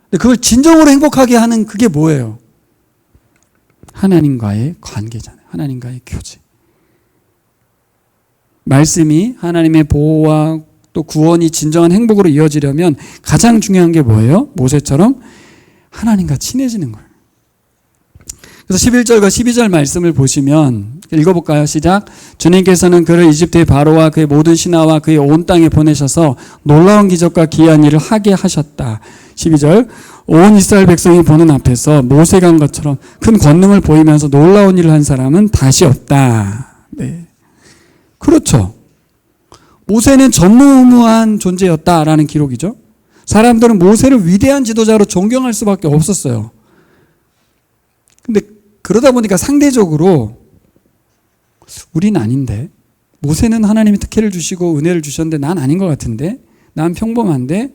근데 그걸 진정으로 행복하게 하는 그게 뭐예요? 하나님과의 관계잖아요. 하나님과의 교제. 말씀이 하나님의 보호와 또 구원이 진정한 행복으로 이어지려면 가장 중요한 게 뭐예요? 모세처럼 하나님과 친해지는 거예요. 그래서 11절과 12절 말씀을 보시면 읽어볼까요? 시작. 주님께서는 그를 이집트의 바로와 그의 모든 신하와 그의 온 땅에 보내셔서 놀라운 기적과 기이한 일을 하게 하셨다. 12절. 온 이스라엘 백성이 보는 앞에서 모세가 한 것처럼 큰 권능을 보이면서 놀라운 일을 한 사람은 다시 없다. 네. 그렇죠. 모세는 전무후무한 존재였다라는 기록이죠. 사람들은 모세를 위대한 지도자로 존경할 수밖에 없었어요. 근데 그러다 보니까 상대적으로 우린 아닌데, 모세는 하나님이 특혜를 주시고 은혜를 주셨는데 난 아닌 것 같은데, 난 평범한데.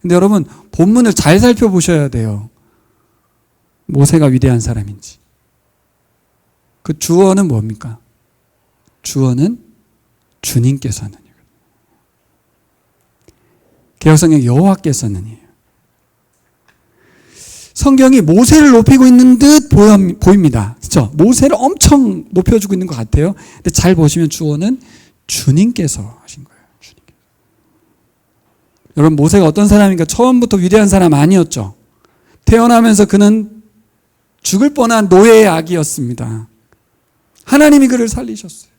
근데 여러분 본문을 잘 살펴보셔야 돼요. 모세가 위대한 사람인지. 그 주어는 뭡니까? 주어는 주님께서는. 개역성경 여호와께서는이에요. 성경이 모세를 높이고 있는 듯 보입니다. 그렇죠? 모세를 엄청 높여주고 있는 것 같아요. 근데 잘 보시면 주어는 주님께서 하신 거예요. 주님께서. 여러분 모세가 어떤 사람인가? 처음부터 위대한 사람 아니었죠. 태어나면서 그는 죽을 뻔한 노예의 아기였습니다. 하나님이 그를 살리셨어요.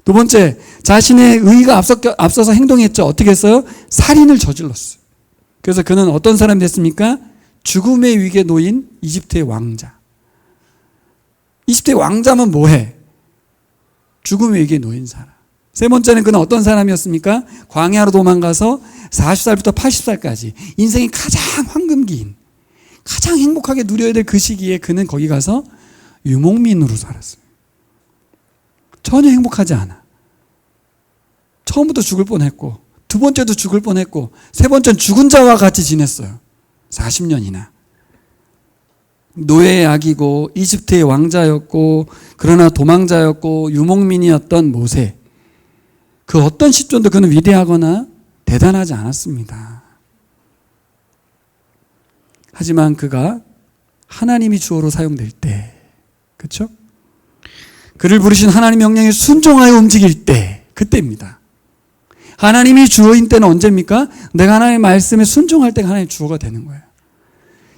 두 번째, 자신의 의의가 앞서서 행동했죠. 어떻게 했어요? 살인을 저질렀어요. 그래서 그는 어떤 사람이 됐습니까? 죽음의 위기에 놓인 이집트의 왕자. 이집트의 왕자면 뭐해? 죽음의 위기에 놓인 사람. 세 번째는 그는 어떤 사람이었습니까? 광야로 도망가서 40살부터 80살까지 인생이 가장 황금기인, 가장 행복하게 누려야 될 그 시기에 그는 거기 가서 유목민으로 살았어요. 전혀 행복하지 않아. 처음부터 죽을 뻔했고, 두 번째도 죽을 뻔했고, 세 번째는 죽은 자와 같이 지냈어요. 40년이나. 노예의 아기고 이집트의 왕자였고 그러나 도망자였고 유목민이었던 모세. 그 어떤 시점도 그는 위대하거나 대단하지 않았습니다. 하지만 그가 하나님이 주어로 사용될 때, 그렇죠? 그를 부르신 하나님 명령에 순종하여 움직일 때, 그때입니다. 하나님이 주어인 때는 언제입니까? 내가 하나님의 말씀에 순종할 때가 하나님의 주어가 되는 거예요.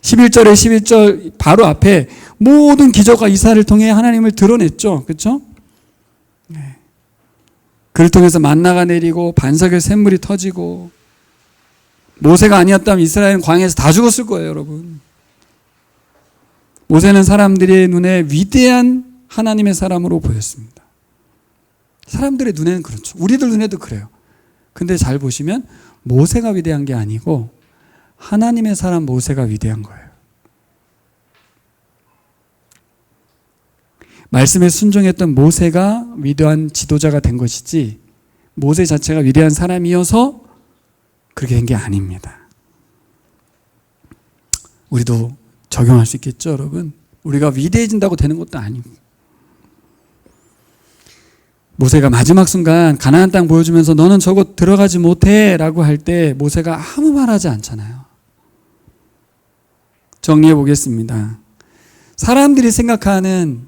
11절에 11절 바로 앞에 모든 기적과 이사를 통해 하나님을 드러냈죠. 그렇죠? 네. 그를 통해서 만나가 내리고 반석의 샘물이 터지고, 모세가 아니었다면 이스라엘은 광야에서 다 죽었을 거예요, 여러분. 모세는 사람들의 눈에 위대한 하나님의 사람으로 보였습니다. 사람들의 눈에는 그렇죠. 우리들 눈에도 그래요. 근데 잘 보시면 모세가 위대한 게 아니고 하나님의 사람 모세가 위대한 거예요. 말씀에 순종했던 모세가 위대한 지도자가 된 것이지, 모세 자체가 위대한 사람이어서 그렇게 된 게 아닙니다. 우리도 적용할 수 있겠죠, 여러분? 우리가 위대해진다고 되는 것도 아니고. 모세가 마지막 순간 가나안 땅 보여주면서 너는 저곳 들어가지 못해 라고 할 때 모세가 아무 말하지 않잖아요. 정리해 보겠습니다. 사람들이 생각하는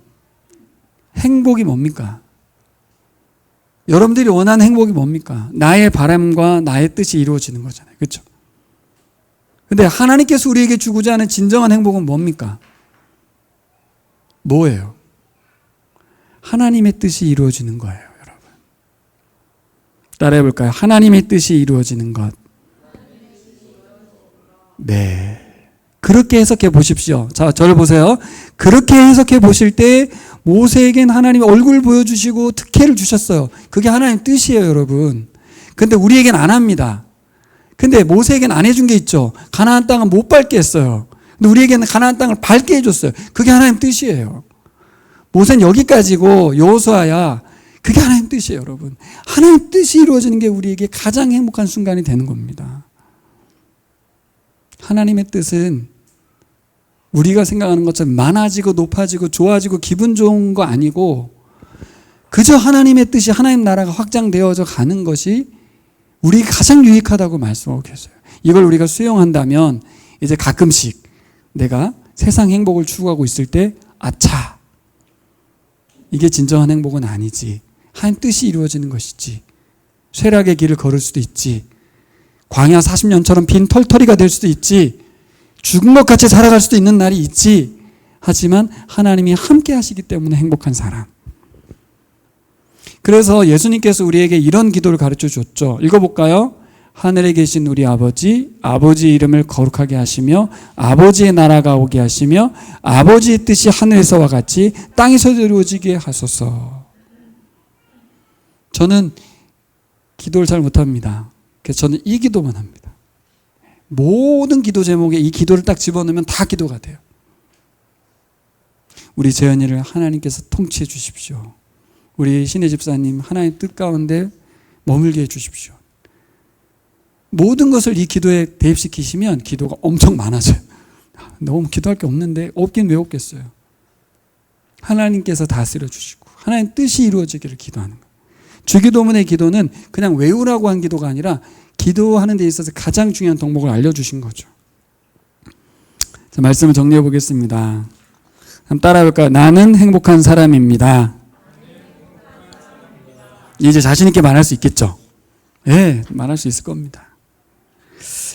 행복이 뭡니까? 여러분들이 원하는 행복이 뭡니까? 나의 바람과 나의 뜻이 이루어지는 거잖아요. 그렇죠? 근데 하나님께서 우리에게 주고자 하는 진정한 행복은 뭡니까? 뭐예요? 하나님의 뜻이 이루어지는 거예요, 여러분. 따라해 볼까요? 하나님의 뜻이 이루어지는 것. 네. 그렇게 해석해 보십시오. 자, 저를 보세요. 그렇게 해석해 보실 때 모세에겐 하나님의 얼굴을 보여주시고 특혜를 주셨어요. 그게 하나님 뜻이에요, 여러분. 근데 우리에겐 안 합니다. 근데 모세에겐 안 해준 게 있죠. 가나안 땅은 못 밟게 했어요. 근데 우리에게는 가나안 땅을 밟게 해줬어요. 그게 하나님 뜻이에요. 모세는 여기까지고 여호수아야, 그게 하나님 뜻이에요, 여러분. 하나님 뜻이 이루어지는 게 우리에게 가장 행복한 순간이 되는 겁니다. 하나님의 뜻은 우리가 생각하는 것처럼 많아지고 높아지고 좋아지고 기분 좋은 거 아니고, 그저 하나님의 뜻이, 하나님 나라가 확장되어져 가는 것이 우리에게 가장 유익하다고 말씀하고 계세요. 이걸 우리가 수용한다면 이제 가끔씩 내가 세상 행복을 추구하고 있을 때, 아차, 이게 진정한 행복은 아니지. 하나님 뜻이 이루어지는 것이지. 쇠락의 길을 걸을 수도 있지. 광야 40년처럼 빈 털터리가 될 수도 있지. 죽은 것 같이 살아갈 수도 있는 날이 있지. 하지만 하나님이 함께 하시기 때문에 행복한 사람. 그래서 예수님께서 우리에게 이런 기도를 가르쳐 줬죠. 읽어볼까요? 하늘에 계신 우리 아버지, 아버지의 이름을 거룩하게 하시며 아버지의 나라가 오게 하시며 아버지의 뜻이 하늘에서와 같이 땅에서 이루어지게 하소서. 저는 기도를 잘 못합니다. 그래서 저는 이 기도만 합니다. 모든 기도 제목에 이 기도를 딱 집어넣으면 다 기도가 돼요. 우리 재현이를 하나님께서 통치해 주십시오. 우리 신혜 집사님 하나님 뜻 가운데 머물게 해 주십시오. 모든 것을 이 기도에 대입시키시면 기도가 엄청 많아져요. 너무 기도할 게 없는데, 없긴 왜 없겠어요. 하나님께서 다스려 주시고 하나님 뜻이 이루어지기를 기도하는 거예요. 주기도문의 기도는 그냥 외우라고 한 기도가 아니라 기도하는 데 있어서 가장 중요한 덕목을 알려주신 거죠. 자, 말씀을 정리해 보겠습니다. 한번 따라해 볼까요? 나는 행복한 사람입니다. 이제 자신 있게 말할 수 있겠죠? 예, 말할 수 있을 겁니다.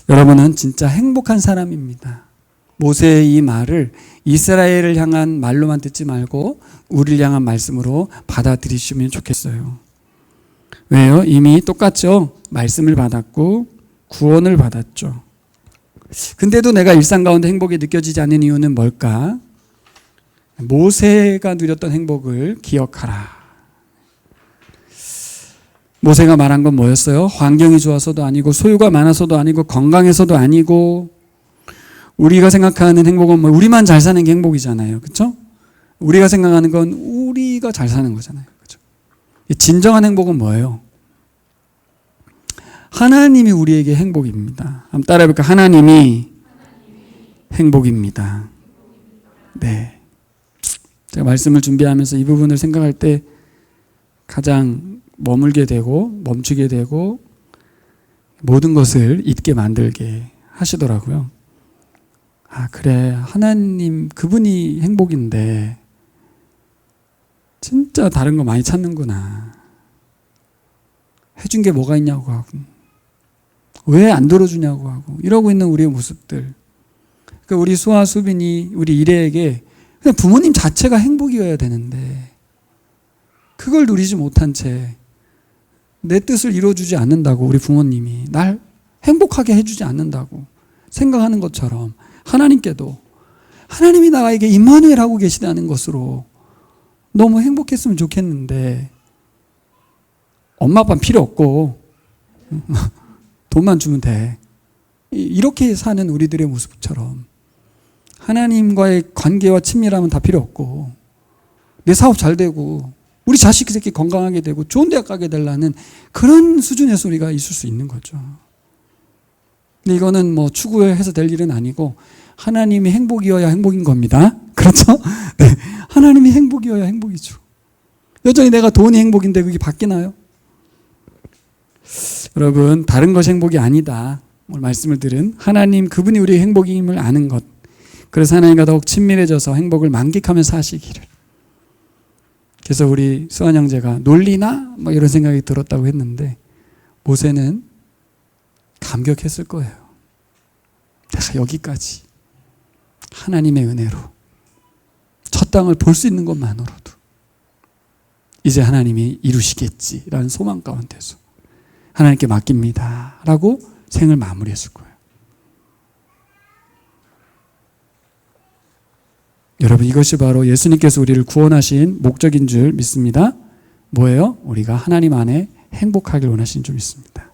여러분은 진짜 행복한 사람입니다. 모세의 이 말을 이스라엘을 향한 말로만 듣지 말고 우리를 향한 말씀으로 받아들이시면 좋겠어요. 왜요? 이미 똑같죠? 말씀을 받았고 구원을 받았죠. 근데도 내가 일상 가운데 행복이 느껴지지 않는 이유는 뭘까? 모세가 누렸던 행복을 기억하라. 모세가 말한 건 뭐였어요? 환경이 좋아서도 아니고 소유가 많아서도 아니고 건강해서도 아니고, 우리가 생각하는 행복은 뭐 우리만 잘 사는 게 행복이잖아요. 그렇죠? 우리가 생각하는 건 우리가 잘 사는 거잖아요. 그렇죠? 진정한 행복은 뭐예요? 하나님이 우리에게 행복입니다. 한번 따라해 볼까요? 하나님이 행복입니다. 네. 제가 말씀을 준비하면서 이 부분을 생각할 때 가장 머물게 되고 멈추게 되고 모든 것을 잊게 만들게 하시더라고요. 아, 그래. 하나님 그분이 행복인데 진짜 다른 거 많이 찾는구나. 해준 게 뭐가 있냐고 하고, 왜 안 들어주냐고 하고, 이러고 있는 우리의 모습들. 그러니까 우리 수아, 수빈이, 우리 이래에게 그냥 부모님 자체가 행복이어야 되는데, 그걸 누리지 못한 채 내 뜻을 이루어주지 않는다고, 우리 부모님이 날 행복하게 해주지 않는다고 생각하는 것처럼 하나님께도 하나님이 나에게 임마누엘 하고 계시다는 것으로 너무 행복했으면 좋겠는데, 엄마 아빠는 필요 없고 돈만 주면 돼, 이렇게 사는 우리들의 모습처럼 하나님과의 관계와 친밀함은 다 필요 없고, 내 사업 잘 되고 우리 자식 새끼 건강하게 되고 좋은 대학 가게 되려는 그런 수준에서 우리가 있을 수 있는 거죠. 근데 이거는 뭐 추구해서 될 일은 아니고 하나님이 행복이어야 행복인 겁니다. 그렇죠? 네. 하나님이 행복이어야 행복이죠. 여전히 내가 돈이 행복인데 그게 바뀌나요? 여러분, 다른 것이 행복이 아니다. 오늘 말씀을 들은 하나님, 그분이 우리의 행복임을 아는 것. 그래서 하나님과 더욱 친밀해져서 행복을 만끽하면서 사시기를. 그래서 우리 수환 형제가 놀리나? 뭐 이런 생각이 들었다고 했는데, 모세는 감격했을 거예요. 내가 여기까지 하나님의 은혜로 첫 땅을 볼 수 있는 것만으로도 이제 하나님이 이루시겠지라는 소망 가운데서 하나님께 맡깁니다 라고 생을 마무리했을 거예요. 여러분, 이것이 바로 예수님께서 우리를 구원하신 목적인 줄 믿습니다. 뭐예요? 우리가 하나님 안에 행복하길 원하시는 줄 믿습니다.